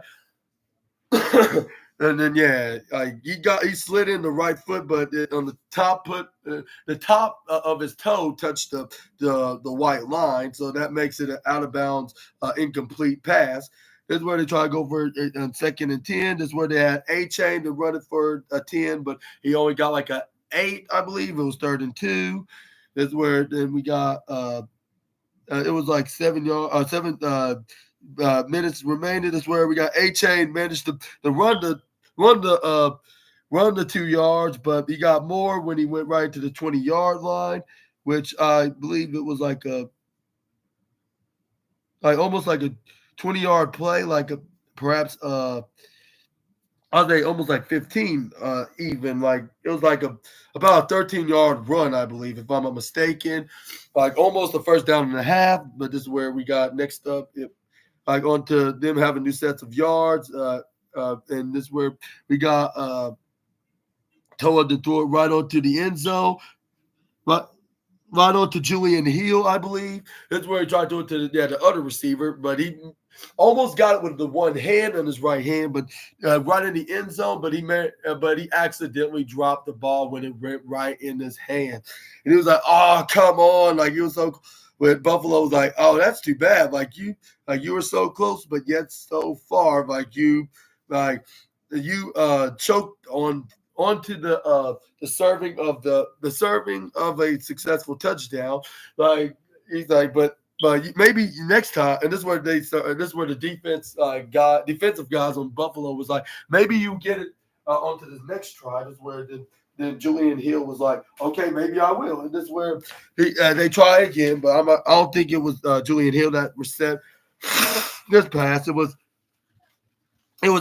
And then he slid in the right foot, but on the top the top of his toe touched the white line, so that makes it an out of bounds incomplete pass. This is where they try to go for it on 2nd and 10. This is where they had A-Chain to run it for a 10, but he only got like a 8, I believe. It was 3rd and 2. That's where then we got it was like 7 minutes remaining. That's where we got A-Chain managed to run the 2 yards, but he got more when he went right to the 20-yard line, which I believe it was like almost like a 20-yard play, like a perhaps I'd say almost like 15 even. Like it was like about a 13-yard run, I believe, if I'm not mistaken. Like almost a first down and a half, but this is where we got next up. Like onto them having new sets of yards. And this is where we got Toa to throw it right onto the end zone. Right on to Julian Hill, I believe. That's where he tried to do it to the other receiver, but he almost got it with the one hand on his right hand, but right in the end zone. But he accidentally dropped the ball when it went right in his hand, and he was like, "Oh, come on!" Like he was so. When Buffalo was like, "Oh, that's too bad. Like you were so close, but yet so far. You choked onto the serving of the serving of a successful touchdown." Like he's like, but maybe next time, and this is where this is where the defensive guys on Buffalo was like, maybe you get it onto this next try. This is where then Julian Hill was like, okay, maybe I will. And this is where they try again, but I don't think it was Julian Hill that reset this pass. It was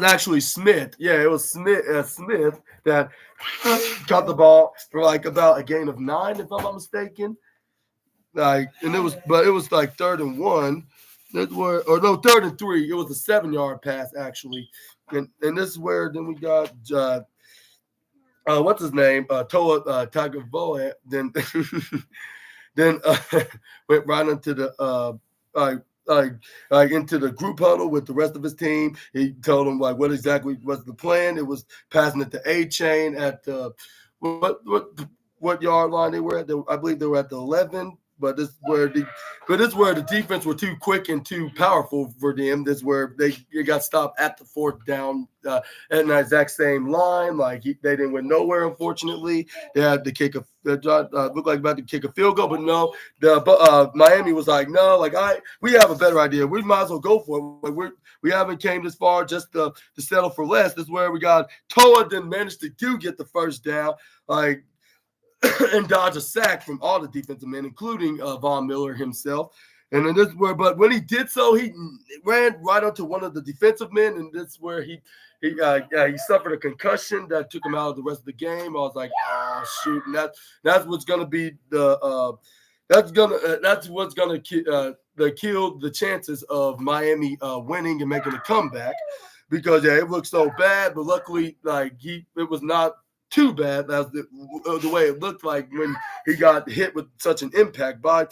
actually Smith. Yeah, it was Smith that caught the ball for like about a gain of 9, if I'm not mistaken. Like, and it was like 3rd and 1. That were, or no, 3rd and 3. It was a 7-yard pass actually, and this is where then we got what's his name, Toa Tagovailoa. Then then went right into the into the group huddle with the rest of his team. He told them like what exactly was the plan. It was passing it to A-Chain at what yard line they were at. I believe they were at the 11. But this is where the defense were too quick and too powerful for them. This is where they got stopped at the 4th down at the exact same line. Like they didn't win nowhere. Unfortunately, they had to kick looked like about to kick a field goal, but no. Miami was like, no, like we have a better idea. We might as well go for it. Like we haven't came this far just to settle for less. This is where we got Toa then managed to get the first down. Like. And dodge a sack from all the defensive men, including Von Miller himself. And then this is where, but when he did so, he ran right onto one of the defensive men, and this is where he suffered a concussion that took him out of the rest of the game. I was like, oh shoot, and that's what's gonna be that's what's gonna kill the chances of Miami winning and making a comeback, because it looked so bad, but luckily it was not too bad as the way it looked like when he got hit with such an impact by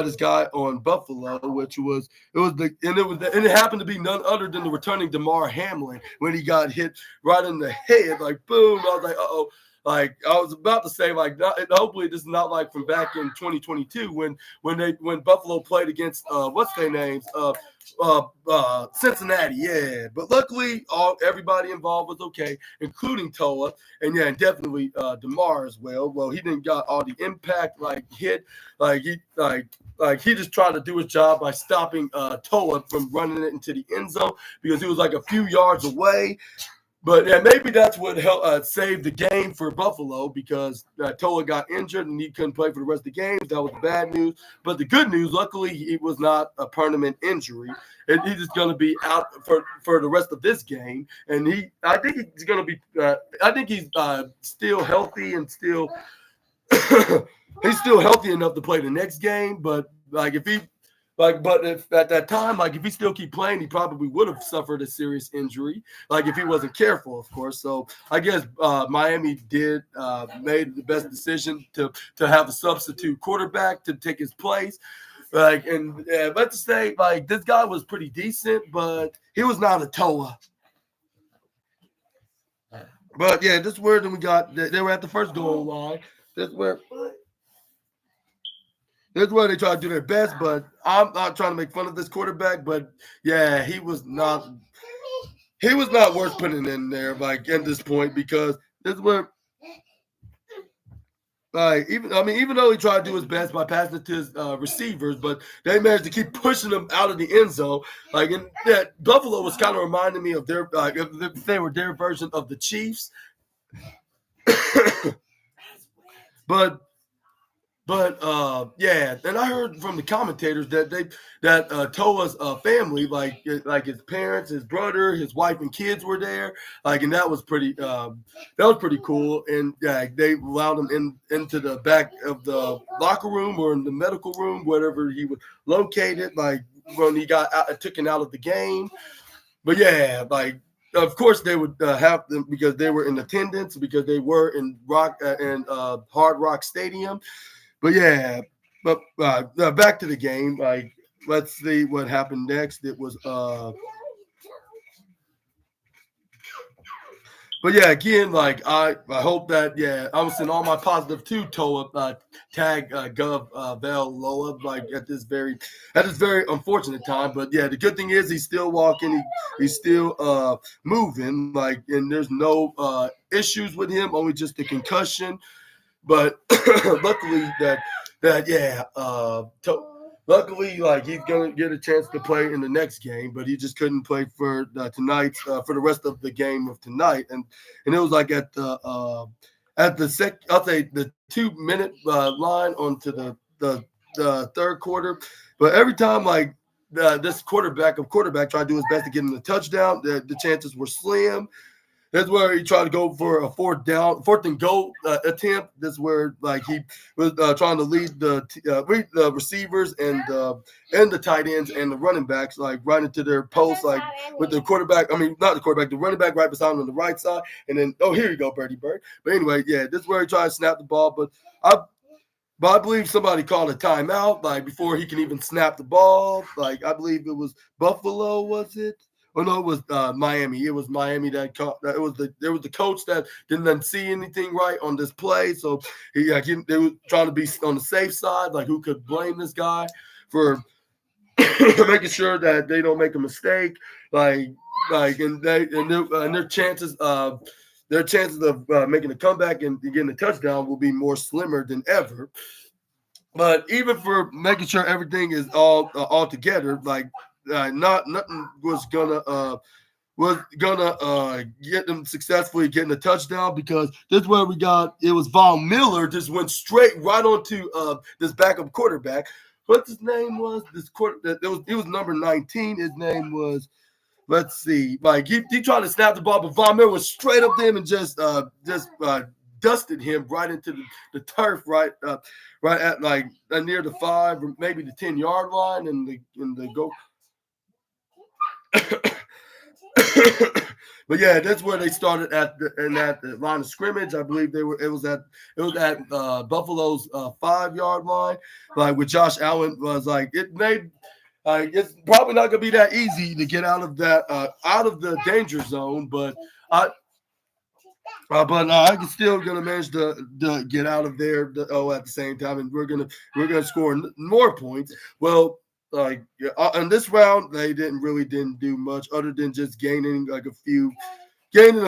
this guy on Buffalo, which it happened to be none other than the returning Damar Hamlin when he got hit right in the head, like boom. I was like, uh-oh. Like I was about to say, like hopefully this is not like from back in 2022 when Buffalo played against what's their names Cincinnati, yeah. But luckily everybody involved was okay, including Toa, and yeah, and definitely DeMar as well. Well, he didn't got all the impact hit, he just tried to do his job by stopping Toa from running it into the end zone because he was like a few yards away. But yeah, maybe that's what helped save the game for Buffalo, because Toa got injured and he couldn't play for the rest of the games. That was the bad news. But the good news, luckily, it was not a permanent injury. And he's just going to be out for the rest of this game. And I think he's going to be. I think he's still healthy and still he's still healthy enough to play the next game. But if at that time, if he still keep playing, he probably would have suffered a serious injury, if he wasn't careful, of course. So I guess Miami made the best decision to have a substitute quarterback to take his place. But to say, this guy was pretty decent, but he was not a Toa. But yeah, this is where then we got. They were at the first goal line. That's where they try to do their best, but I'm not trying to make fun of this quarterback. But yeah, he was not worth putting in there, at this point, because this is where Even though he tried to do his best by passing it to his receivers, but they managed to keep pushing him out of the end zone. Like, and that Buffalo was kind of reminding me of their, if they were their version of the Chiefs. but yeah, and I heard from the commentators that Toa's family, like his parents, his brother, his wife, and kids were there, and that was pretty cool. And yeah, they allowed him into the back of the locker room or in the medical room, wherever he was located, like when he got taken out of the game. But yeah, of course they would have them because they were in attendance, because they were in Hard Rock Stadium. But yeah, back to the game. Let's see what happened next. It was but yeah, again, I hope that I was sending all my positive to Toa tag Gov Vel Loa at this very unfortunate time. But yeah, the good thing is he's still walking, he's still moving, and there's no issues with him, only just the concussion. But luckily luckily he's gonna get a chance to play in the next game, but he just couldn't play for tonight for the rest of the game of tonight. And it was at the I'll say the 2-minute line onto the third quarter. But every time this quarterback tried to do his best to get him the touchdown, the chances were slim. That's where he tried to go for a fourth and goal attempt. That's where he was trying to lead the receivers and the tight ends and the running backs right into their post, with the quarterback. I mean, not the quarterback, the running back right beside him on the right side. And then here you go, Birdie Bird. But anyway, yeah, this is where he tried to snap the ball. But I believe somebody called a timeout before he can even snap the ball. I believe it was Buffalo, was it? Oh no, it was Miami. It was Miami that caught. It was the coach that didn't see anything right on this play. So they were trying to be on the safe side. Who could blame this guy for making sure that they don't make a mistake? And their chances of making a comeback and getting a touchdown will be more slimmer than ever. But even for making sure everything is all together, nothing was gonna get them successfully getting a touchdown, because this is where it was Von Miller just went straight right onto this backup quarterback. What his name was? It was number 19. His name was, let's see, he tried to snap the ball, but Von Miller was straight up there and just dusted him right into the turf, right at near the 5 or maybe the 10-yard line, and the goal. But yeah, that's where they started at the line of scrimmage. I believe it was at Buffalo's 5-yard line, with Josh Allen. Was it's probably not gonna be that easy to get out of the danger zone, but I can still gonna manage to get out of there at the same time, and we're gonna score more points. Well, in this round, they didn't do much other than just gaining a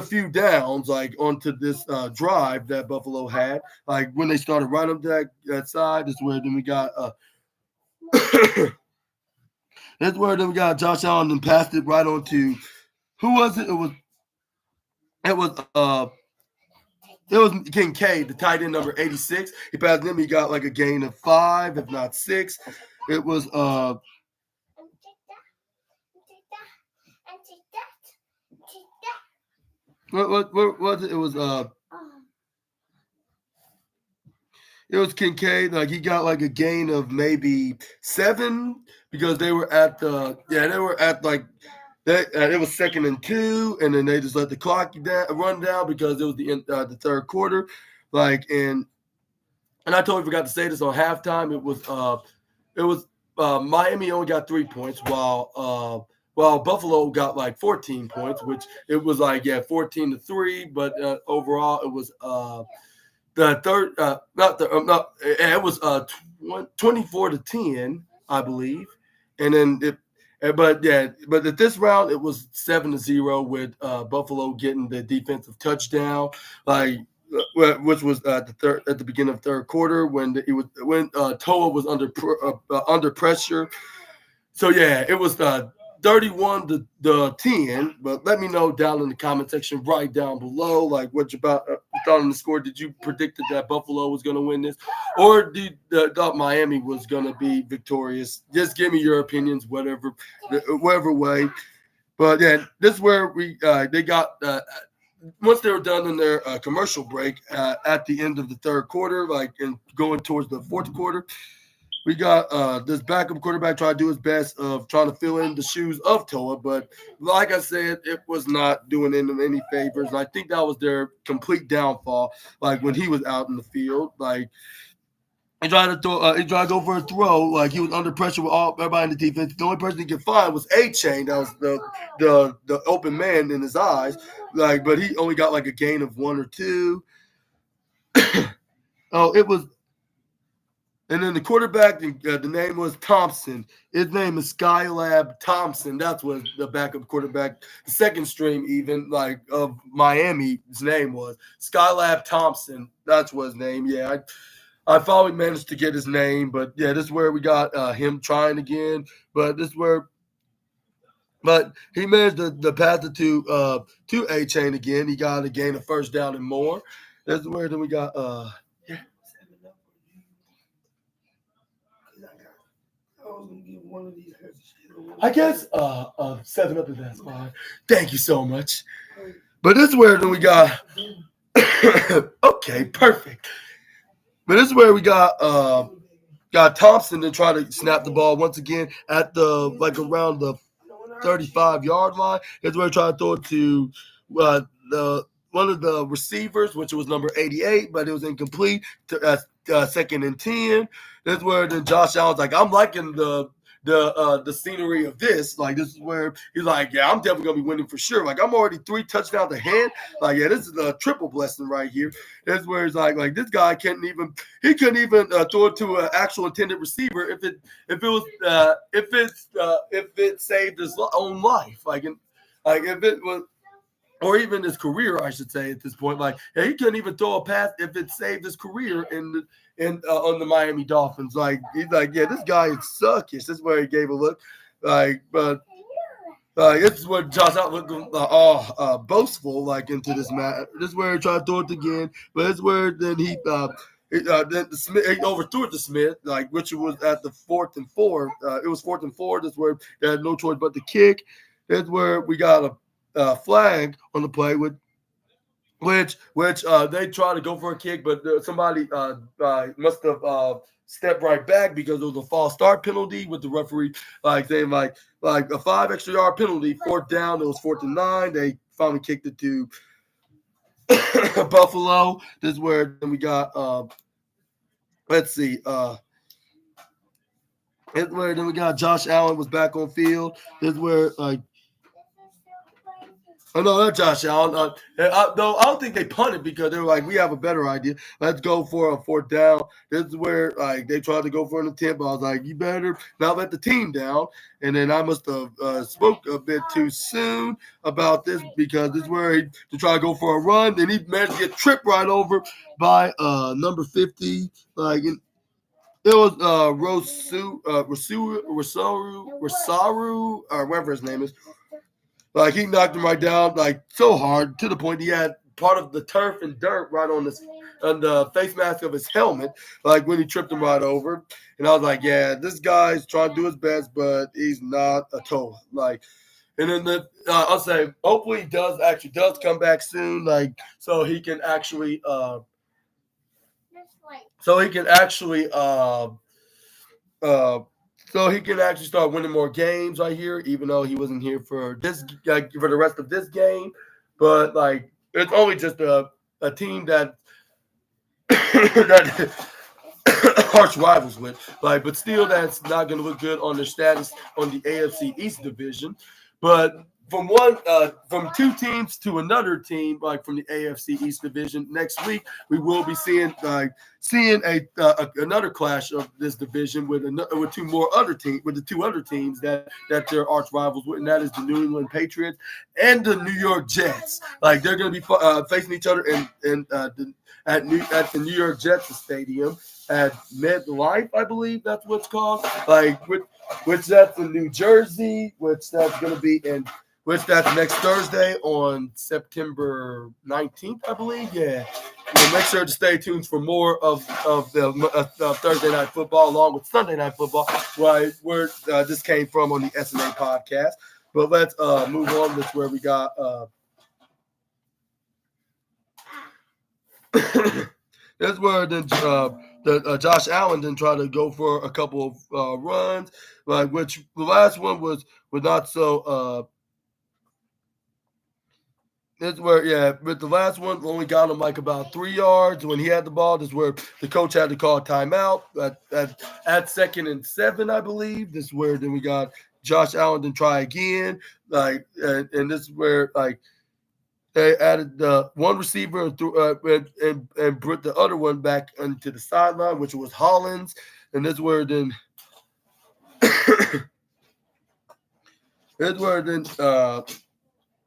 few downs onto this drive that Buffalo had. When they started right up that side, is where then we got that's where then we got Josh Allen and passed it right on to, who was it? It was Kincaid, the tight end number 86. He passed him. He got a gain of 5, if not 6. It was what was it? It was Kincaid. He got a gain of maybe 7, because they were at it was 2nd and 2, and then they just let the clock run down because it was the third quarter. And I totally forgot to say this on halftime. It was Miami only got 3 points, while Buffalo got 14 points, which it was 14-3. But overall, it was the third, it was 24-10, I believe. And then but at this round it was 7-0 with Buffalo getting the defensive touchdown. which was at the beginning of third quarter when Toa was under pressure. So yeah, it was 31 to 10. But let me know down in the comment section, right down below, like what you thought on the score. Did you predict that Buffalo was going to win this, or did thought Miami was going to be victorious? Just give me your opinions, whatever way. But yeah, this is where they got once they were done in their commercial break at the end of the third quarter, like and going towards the fourth quarter. We got this backup quarterback trying to do his best of trying to fill in the shoes of Toa, but like I said, it was not doing them any favors. And I think that was their complete downfall. Like when he was out in the field, like he tried to go for a throw, like he was under pressure with everybody in the defense. The only person he could find was A-Chain. That was the open man in his eyes. Like, but he only got like a gain of 1 or 2. It was. And then the quarterback, the name was Thompson. His name is Skylab Thompson. That's what the backup quarterback, the second string even, like of Miami, his name was Skylab Thompson. That's what his name. Yeah, I finally managed to get his name, but yeah, this is where we got him trying again. But this is where, but he managed to pass it to A-Chain again. He got a gain of first down and more. This is where then we got I guess 7-Up is that fine. Thank you so much. But this is where then we got okay, perfect. But this is where we got Thompson to try to snap the ball once again at the around the 35-yard line. That's where he tried to throw it to the one of the receivers, which was number 88, but it was incomplete. Second and 10. That's where then Josh Allen's like, I'm liking the scenery of this. Like, this is where he's like, yeah, I'm definitely gonna be winning for sure. Like, I'm already 3 touchdowns ahead. Like, yeah, this is a triple blessing right here. That's where it's like this guy couldn't even throw it to an actual intended receiver if it saved his own life. Like if it was. Or even his career, I should say, at this point. Like, yeah, he couldn't even throw a pass if it saved his career on the Miami Dolphins. Like, he's like, yeah, this guy is suckish. This is where he gave a look. Like, but this is where Josh Allen looked all boastful, like, into this match. This is where he tried to throw it again. But this is where then he overthrew it to Smith, like, which was at the 4th and 4. It was 4th and 4. This is where they had no choice but to kick. That's where we got a flag on the play which they tried to go for a kick, but somebody must have stepped right back because it was a false start penalty with the referee like saying like a 5 extra yard penalty, 4th down. It was 4th and 9. They finally kicked it to Buffalo. This is where then we got let's see. This is where then we got Josh Allen was back on field. This is where oh, no, not Josh Allen. Though I don't think they punted because they were like, we have a better idea. Let's go for a 4th down. This is where they tried to go for an attempt. But I was like, you better not let the team down. And then I must have spoke a bit too soon about this because this is where to try to go for a run. Then he managed to get tripped right over by number 50. Like it was Rosaru, or whatever his name is. Like, he knocked him right down, like, so hard to the point he had part of the turf and dirt right on the face mask of his helmet, like, when he tripped him right over. And I was like, yeah, this guy's trying to do his best, but he's not a Toa. Like, and then I'll say, hopefully he does come back soon, like, so he can actually start winning more games right here, even though he wasn't here for the rest of this game. But like, it's only just a team that that arch rivals with. Like, but still, that's not going to look good on their status on the AFC East division. But from two teams to another team, like from the AFC East division. Next week, we will be seeing another clash of this division with the two other teams that they're arch rivals with, and that is the New England Patriots and the New York Jets. Like they're going to be facing each other at the New York Jets stadium at MetLife, I believe that's what's called. Like which that's in New Jersey, which that's going to be in. Which that's next Thursday on September 19th, I believe. Yeah. Make sure to stay tuned for more of the Thursday Night Football along with Sunday Night Football, where this came from on the SNA podcast. But let's move on. That's where we got that's where then Josh Allen then tried to go for a couple of runs, like which the last one was not so That's where, yeah, but the last one only got him like about 3 yards when he had the ball. This is where the coach had to call a timeout at 2nd and 7, I believe. This is where then we got Josh Allen to try again. And this is where they added the one receiver and put the other one back into the sideline, which was Hollins. And this is where then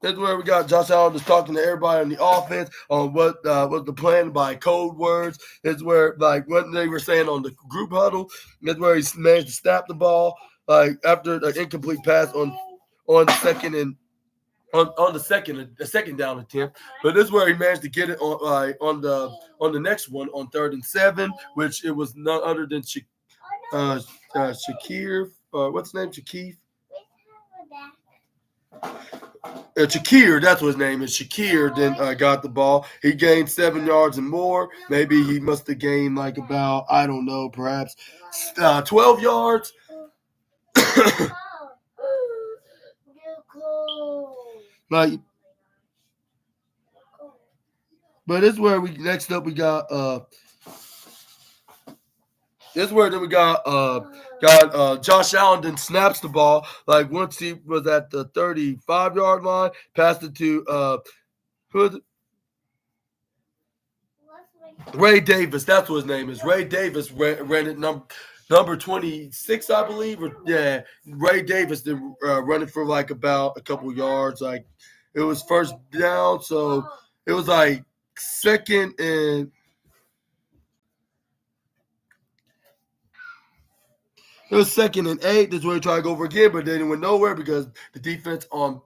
That's where we got Josh Allen just talking to everybody on the offense on what was the plan by code words. That's where what they were saying on the group huddle. That's where he managed to snap the ball after an incomplete pass on the second down attempt. But this is where he managed to get it on the next one on 3rd and 7, which it was none other than Shakir. What's his name? Shakir, that's what his name is. Shakir then got the ball. He gained 7 yards and more. Maybe he must have gained about, I don't know, perhaps 12 yards. But this is where we got this is where then we got Josh Allen then snaps the ball once he was at the 35-yard line, passed it to Ray Davis. That's what his name is. Ray Davis ran it number 26, I believe. Ray Davis then running for about a couple yards. It was first down, so it was second and. It was 2nd and 8. This is where he tried to go over again, but then it went nowhere because the defense on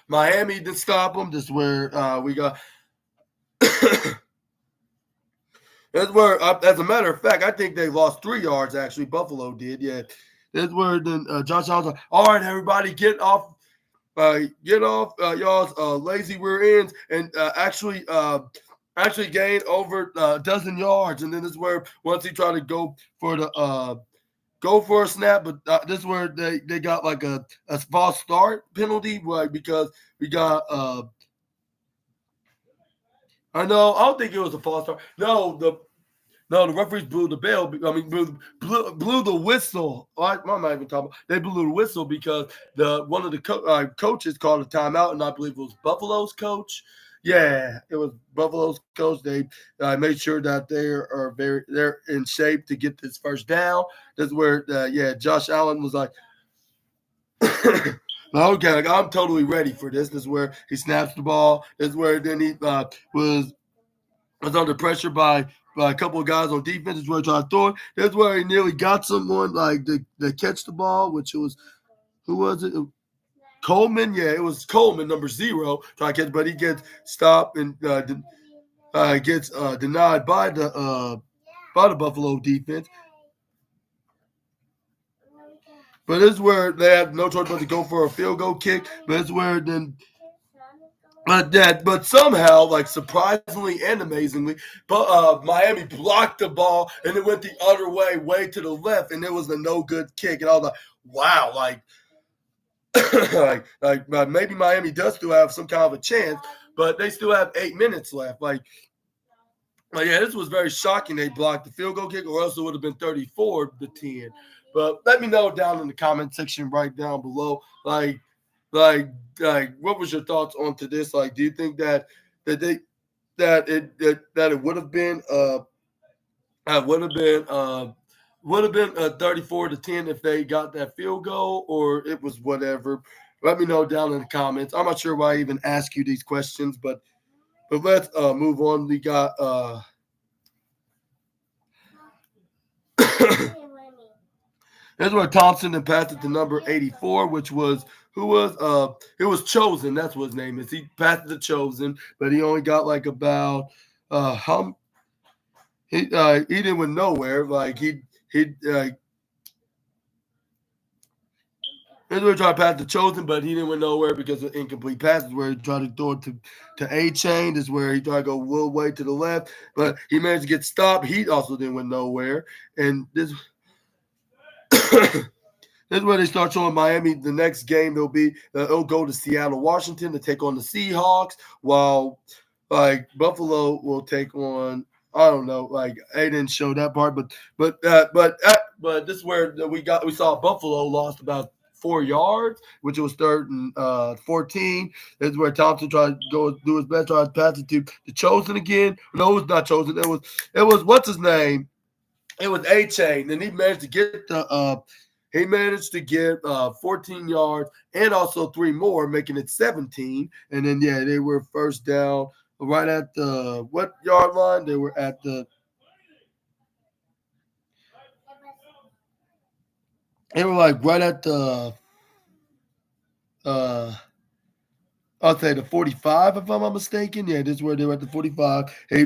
Miami didn't stop him. This is where we got. That's where, as a matter of fact, I think they lost 3 yards. Actually, Buffalo did. Yeah, that's where then Josh Allen's like, "All right, everybody, get off y'all's lazy rear ends and actually gain over a dozen yards." And then this is where once he tried to go for a snap, but this is where they got a false start penalty, because we got I don't think it was a false start. No, the referees blew the bell. I mean, blew the whistle. I'm not even talking about. They blew the whistle because one of the coaches called a timeout, and I believe it was Buffalo's coach. Yeah, it was Buffalo's coach. They made sure that they're in shape to get this first down. That's where Josh Allen was like, okay, I'm totally ready for this. This is where he snaps the ball. This is where then he was under pressure by a couple of guys on defense. This is where he tried to throw it. This is where he nearly got someone to catch the ball, which was who was it? Coleman, it was Coleman, number 0, trying to catch, but he gets stopped and gets denied by the Buffalo defense. But this is where they have no choice but to go for a field goal kick. But it's where then, but somehow, surprisingly and amazingly, but Miami blocked the ball and it went the other way to the left, and it was a no good kick. And I was like, wow, maybe Miami does still have some kind of a chance, but they still have 8 minutes left. This was very shocking. They blocked the field goal kick, or else it would have been 34-10. But let me know down in the comment section right down below. like what was your thoughts onto this? Like, do you think that they that it would have been would have been 34-10 if they got that field goal, or it was whatever? Let me know down in the comments. I'm not sure why I even ask you these questions, but let's move on. We got This is where Thompson then passed it to number 84, which was who was it was Chosen. That's what his name is. He passed it to Chosen, but he only got like about how he didn't went nowhere. Like he this is where he tried to pass to Chosen, but he didn't went nowhere because of incomplete passes. Where he tried to throw it to A Chain. This is where he tried to go a little way to the left, but he managed to get stopped. He also didn't went nowhere, and this. This is where they start showing Miami. The next game it'll go to Seattle, Washington to take on the Seahawks, while like Buffalo will take on I don't know. Like they didn't show that part, but this is where we saw Buffalo lost about 4 yards, which was third and 14. This is where Thompson tried to go do his best, tried to pass it to Chosen again. No, it was not Chosen. It was what's his name? It was A Chain, and he managed to get 14 yards and also three more, making it 17. And then they were first down right at the what yard line? They were at the like right at the I'll say the 45 if I'm not mistaken. Yeah, this is where they were at the 45. He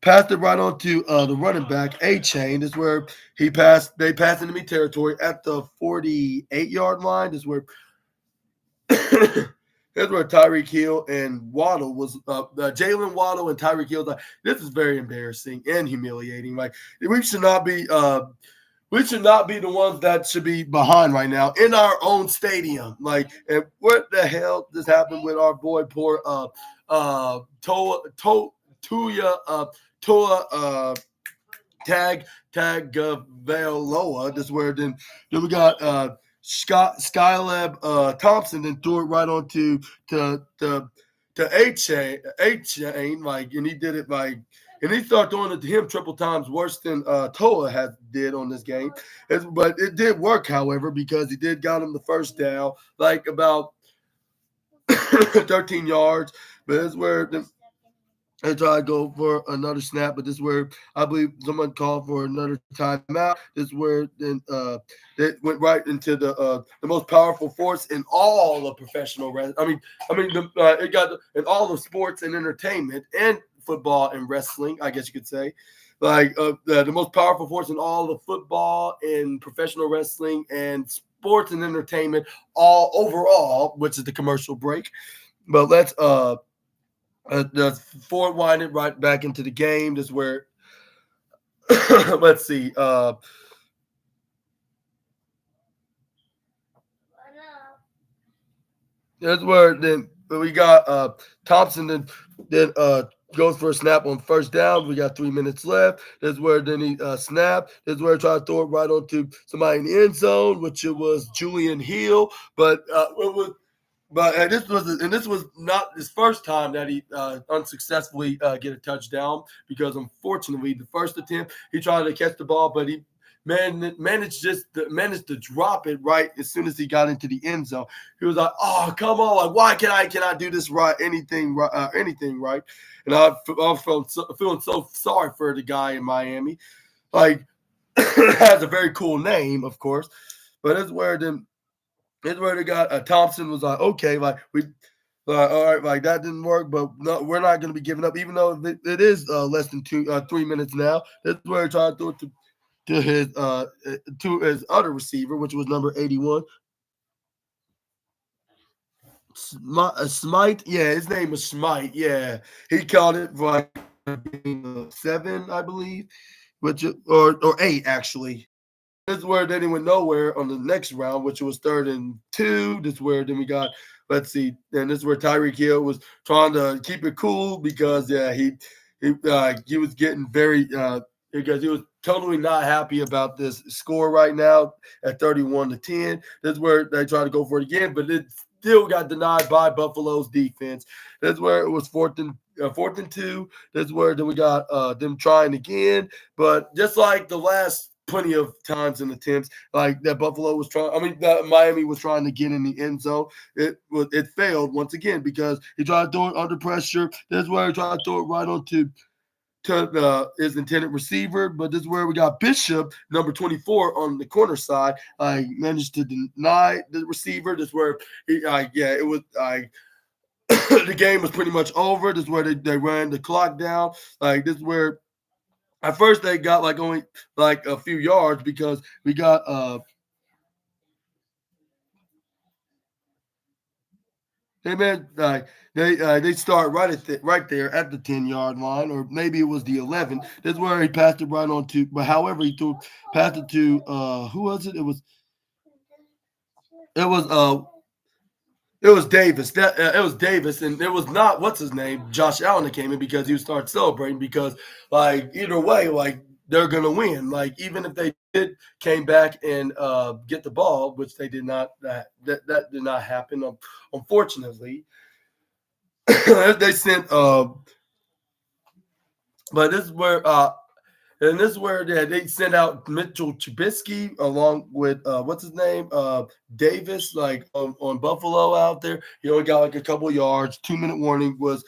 passed it right on to the running back, A Chain. This is where they passed enemy territory at the 48-yard line. This is where That's where Tyreek Hill and Waddle was Jalen Waddle and Tyreek Hill. This is very embarrassing and humiliating. Like we should not be the ones that should be behind right now in our own stadium. Like, and what the hell just happened with our boy poor Tua Tagovailoa. This is where then we got Skylab Thompson then threw it right onto to A Chain, like, and he did it like, and he started throwing it to him triple times worse than Toa did on this game. But it did work, however, because he did got him the first down, like about 13 yards. But that's where they try to go for another snap, but this is where I believe someone called for another timeout. This is where then they went right into the most powerful force in all of professional wrestling. It got in all of sports and entertainment and football and wrestling, I guess you could say. Like the most powerful force in all of football and professional wrestling and sports and entertainment all overall, which is the commercial break. But let's the forward winded right back into the game. This is where let's see. That's where then we got Thompson then goes for a snap on first down. We got 3 minutes left. That's where then he snapped. That's where he tried to throw it right onto somebody in the end zone, which it was Julian Hill. But it was. But this was not his first time that he unsuccessfully get a touchdown, because unfortunately the first attempt he tried to catch the ball, but he managed to drop it right as soon as he got into the end zone. He was like, "Oh, come on! Like, why can I do this right? Anything right?" And I feeling so sorry for the guy in Miami. Like, has a very cool name, of course, but it's where then. It's where they got Thompson was like, okay, like all right, like that didn't work, but no, we're not going to be giving up, even though it is less than 3 minutes now. That's where he tried to throw it to his other receiver, which was number 81. Smite, yeah, his name was Smite. Yeah, he called it for like 7, I believe, which or 8 actually. This is where they didn't went nowhere on the next round, which was 3rd and 2. This is where then we got, let's see, and this is where Tyreek Hill was trying to keep it cool because he was getting very because he was totally not happy about this score right now at 31-10. This is where they try to go for it again, but it still got denied by Buffalo's defense. That's where it was fourth and two. That's where then we got them trying again. But just like the last plenty of times and attempts, like that Buffalo was trying. I mean, that Miami was trying to get in the end zone. It failed once again because he tried to throw it under pressure. That's where he tried to throw it right onto his intended receiver, but this is where we got Bishop, number 24, on the corner side. I managed to deny the receiver. This is where, it was. The game was pretty much over. This is where they ran the clock down. Like this is where at first they got like only like a few yards because we got they start right there at the 10-yard line, or maybe it was the 11. That's where he passed it right on to. But however, passed it to who was it? It was it was Davis. It was Davis, and it was not what's his name, Josh Allen, that came in because he started celebrating because like either way, like they're gonna win. Like even if they came back and get the ball, which they did not. That did not happen. Unfortunately, they sent. But this is where and this is where they sent out Mitchell Trubisky along with what's his name, Davis, like on Buffalo out there. He only got like a couple yards. 2-minute warning was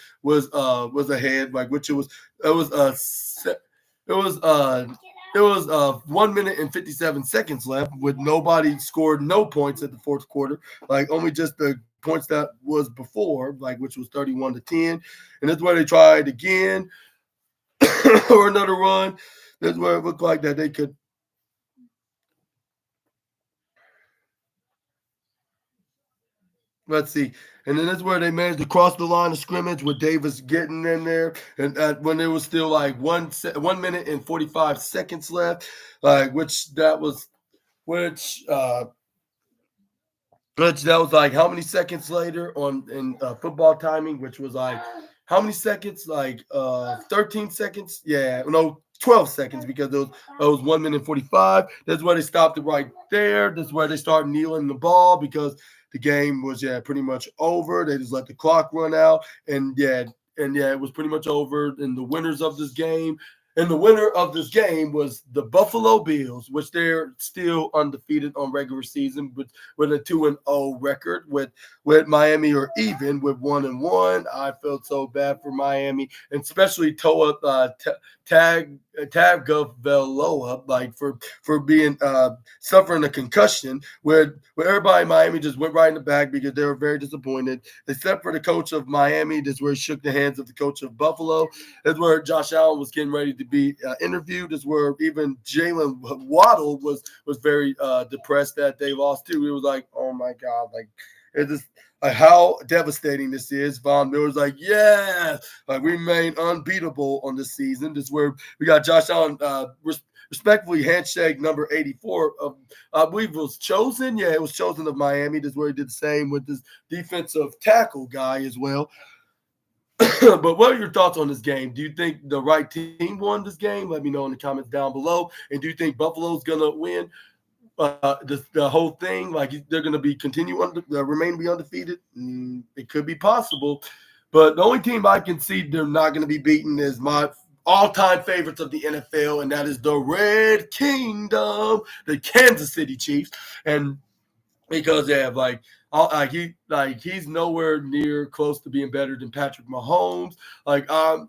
ahead, like which it was 1 minute and 57 seconds left with nobody scored no points at the fourth quarter, like only just the points that was before, like which was 31-10, and that's where they tried again or another run. That's where it looked like that they could. Let's see. And then that's where they managed to cross the line of scrimmage with Davis getting in there. And when there was still like 1 minute and 45 seconds left, like which that was like how many seconds later in football timing, which was like how many seconds? Like 13 seconds? Yeah, no, 12 seconds because it was 1 minute 45. That's where they stopped it right there. That's where they started kneeling the ball because the game was pretty much over. They just let the clock run out, and it was pretty much over. And the winners of this game. And the winner of this game was the Buffalo Bills, which they're still undefeated on regular season, with a 2-0 record. With Miami or even with 1-1. I felt so bad for Miami, and especially Toa Tagovailoa, like for being suffering a concussion. Where everybody in Miami just went right in the back because they were very disappointed, except for the coach of Miami. That's where he shook the hands of the coach of Buffalo. That's where Josh Allen was getting ready to be interviewed. That's where even Jalen Waddle was very depressed that they lost too. He was like, "Oh my God!" Like it just like how devastating this is. Von Miller's like, "Yeah, like we remain unbeatable on this season." This is where we got Josh Allen. Respectfully, handshake number 84 of I believe it was chosen. Yeah, it was chosen of Miami. This is where he did the same with this defensive tackle guy as well. But what are your thoughts on this game? Do you think the right team won this game? Let me know in the comments down below. And do you think Buffalo's gonna win the whole thing? Like they're gonna be remain to be undefeated? It could be possible. But the only team I can see they're not gonna be beaten is my all-time favorites of the NFL, and that is the Red Kingdom, the Kansas City Chiefs. And because they have he's nowhere near close to being better than Patrick Mahomes. I'm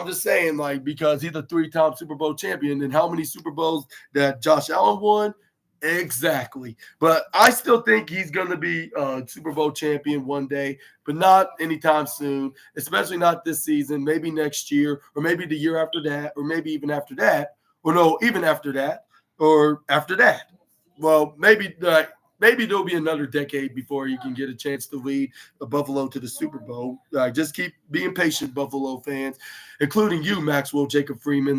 just saying, like, because he's a 3-time Super Bowl champion, and how many Super Bowls that Josh Allen won? Exactly. But I still think he's going to be a Super Bowl champion one day, but not anytime soon, especially not this season, maybe next year, or maybe the year after that, or maybe even after that, or no, even after that, or after that. Well, maybe there'll be another decade before he can get a chance to lead Buffalo to the Super Bowl. Just keep being patient, Buffalo fans, including you, Maxwell Jacob Freeman.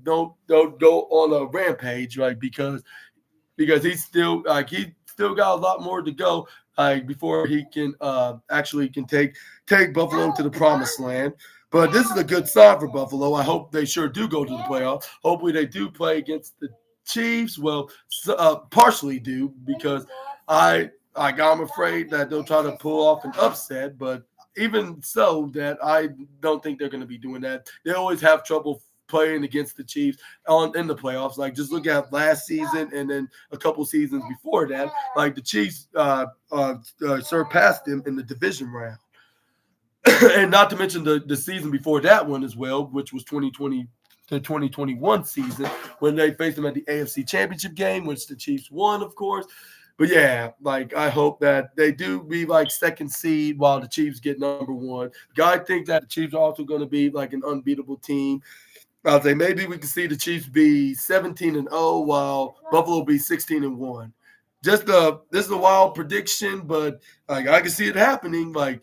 Don't go on a rampage, right? Because he's still got a lot more to go before he can actually take Buffalo to the promised land. But this is a good sign for Buffalo. I hope they sure do go to the playoffs. Hopefully they do play against the Chiefs. Well, partially do because I like I'm afraid that they'll try to pull off an upset, but even so, that I don't think they're going to be doing that. They always have trouble playing against the Chiefs in the playoffs. Like just look at last season and then a couple seasons before that. Like the Chiefs surpassed them in the division round, and not to mention the season before that one as well, which was 2020 the 2021 season when they faced them at the AFC Championship game, which the Chiefs won, of course. But yeah, like I hope that they do be like second seed while the Chiefs get number one. I think that the Chiefs are also going to be like an unbeatable team. I'll say maybe we can see the Chiefs be 17-0 while Buffalo be 16-1. This is a wild prediction, but like I can see it happening. Like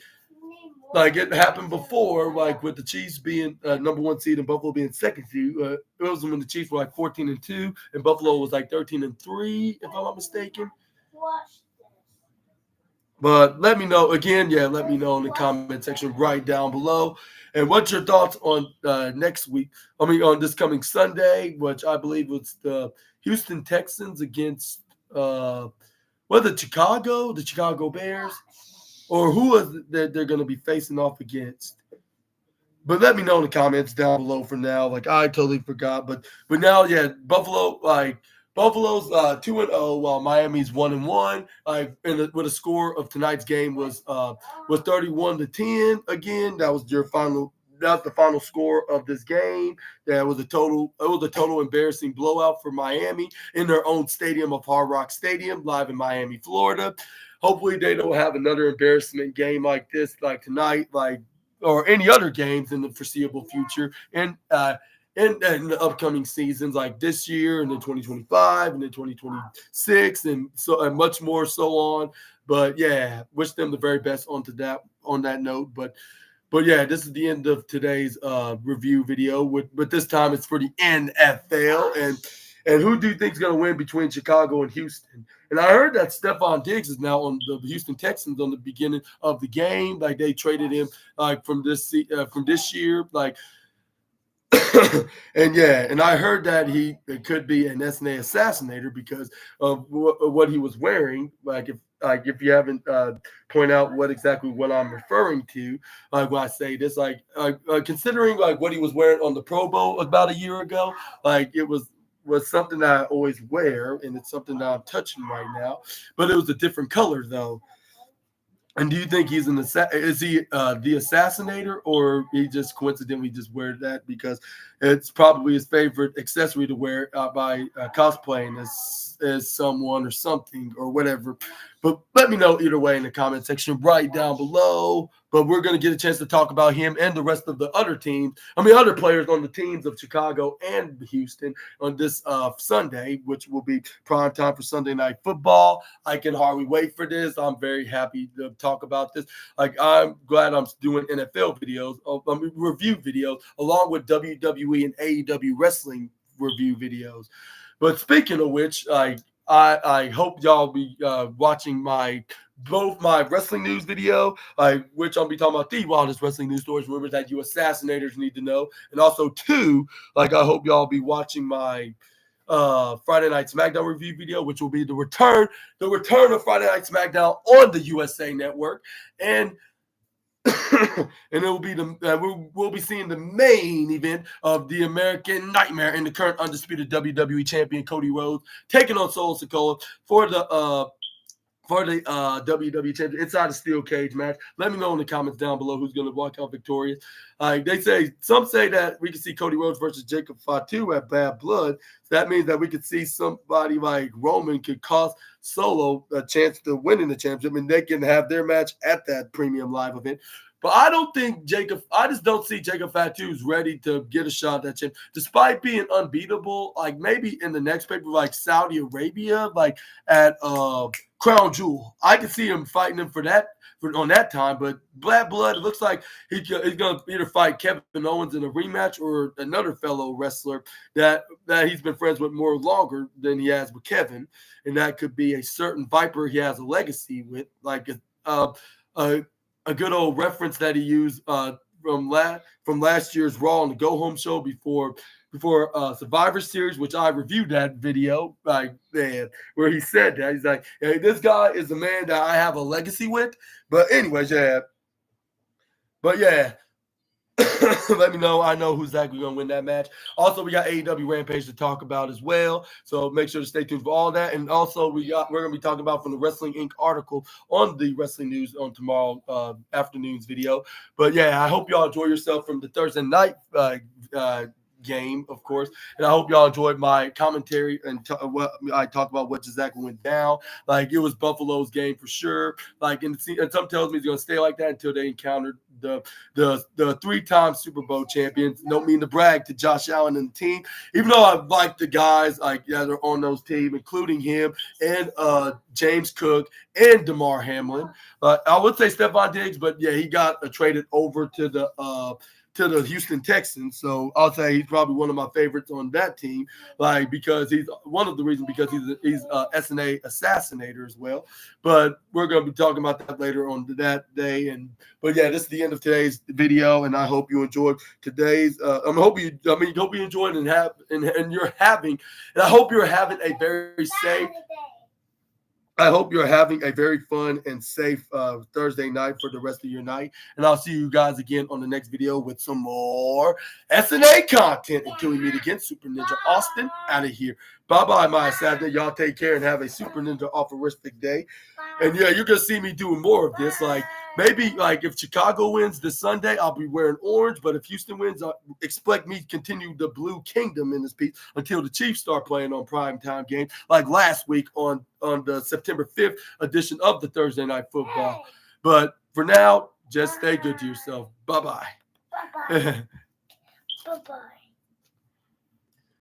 it happened before, like with the Chiefs being number one seed and Buffalo being second seed. It was when the Chiefs were like 14-2 and Buffalo was like 13-3, if I'm not mistaken. But let me know again. Yeah, let me know in the comment section right down below. And what's your thoughts on next week? I mean, on this coming Sunday, which I believe was the Houston Texans against the Chicago Bears, or who is it that they're going to be facing off against? But let me know in the comments down below for now. Like I totally forgot, but now, yeah, Buffalo's 2-0 while Miami's 1-1. With a score of tonight's game was 31-10. Again, that was your final. That's the final score of this game. That was a total. It was a total embarrassing blowout for Miami in their own stadium of Hard Rock Stadium, live in Miami, Florida. Hopefully, they don't have another embarrassment game like this, like tonight, or any other games in the foreseeable future. And in the upcoming seasons, like this year and then 2025 and then 2026 and much more so on. But yeah, wish them the very best on that note. But yeah, this is the end of today's review video. But this time it's for the NFL. And who do you think is going to win between Chicago and Houston? And I heard that Stephon Diggs is now on the Houston Texans on the beginning of the game. Like they traded him from this year. Like, and I heard that it could be an SNA assassinator because of what he was wearing. If you haven't point out what I'm referring to, like when I say this, considering like what he was wearing on the Pro Bowl about a year ago, like it was something that I always wear, and it's something that I'm touching right now. But it was a different color though. And do you think he's is he the assassinator, or he just coincidentally just wears that because it's probably his favorite accessory to wear by cosplaying as someone or something or whatever? But let me know either way in the comment section right down below. But we're going to get a chance to talk about him and the rest of the other players on the teams of Chicago and Houston on this Sunday, which will be prime time for Sunday Night Football. I can hardly wait for this. I'm very happy to talk about this. Like, I'm glad I'm doing NFL videos, review videos, along with WWE and AEW wrestling review videos. But speaking of which, I hope y'all be watching both my wrestling news video, which I'll be talking about the wildest wrestling news stories, rumors that you assassinators need to know, and also two, I hope y'all be watching my Friday Night SmackDown review video, which will be the return of Friday Night SmackDown on the USA Network, and and it will be we'll be seeing the main event of the American Nightmare and the current undisputed WWE champion Cody Rhodes taking on Solo Sikoa for the WWE champion inside a steel cage match. Let me know in the comments down below who's going to walk out victorious. Some say that we can see Cody Rhodes versus Jacob Fatu at Bad Blood. That means that we could see somebody like Roman could cost Solo a chance to win in the championship, and they can have their match at that premium live event. But I just don't see Jacob Fatu's ready to get a shot at that champ, despite being unbeatable. Like maybe in the next paper, like Saudi Arabia, like at Crown Jewel, I can see him fighting him on that time. But Bad Blood, it looks like he's going to either fight Kevin Owens in a rematch or another fellow wrestler that he's been friends with more longer than he has with Kevin, and that could be a certain Viper he has a legacy with, like a good old reference that he used from last year's Raw on the Go Home show before for Survivor Series, which I reviewed that video, like, man, where he said that. He's like, hey, this guy is a man that I have a legacy with. But anyways, yeah. But yeah. Let me know. I know who's exactly going to win that match. Also, we got AEW Rampage to talk about as well. So make sure to stay tuned for all that. And also, we're going to be talking about from the Wrestling Inc. article on the Wrestling News on tomorrow afternoon's video. But yeah, I hope y'all enjoy yourself from the Thursday night game, of course. And I hope y'all enjoyed my commentary and what I talked about what exactly went down. Like, it was Buffalo's game for sure. Like, and some tells me it's going to stay like that until they encountered the three-time Super Bowl champions. Don't mean to brag to Josh Allen and the team, even though I like the guys like that are on those teams, including him and James Cook and DeMar Hamlin. I would say Stephon Diggs, but yeah, he got traded over to the Houston Texans. So I'll say he's probably one of my favorites on that team, like, because he's one of the reasons because he's SNA assassinator as well. But we're going to be talking about that later on that day. But yeah, this is the end of today's video, and I hope you enjoyed today's. I hope you enjoyed and you're having, and I hope you're having a very safe. I hope you're having a very fun and safe Thursday night for the rest of your night. And I'll see you guys again on the next video with some more SNA content until we meet again. Super Ninja Austin out of here. Bye-bye, my Saturday. Y'all take care and have a Super Ninja Offeristic day. And yeah, you're going to see me doing more of this. Like, maybe like if Chicago wins this Sunday, I'll be wearing orange. But if Houston wins, expect me to continue the Blue Kingdom in this piece until the Chiefs start playing on primetime games, like last week on the September 5th edition of the Thursday Night Football. But for now, just stay good to yourself. Bye-bye. Bye-bye. Bye-bye.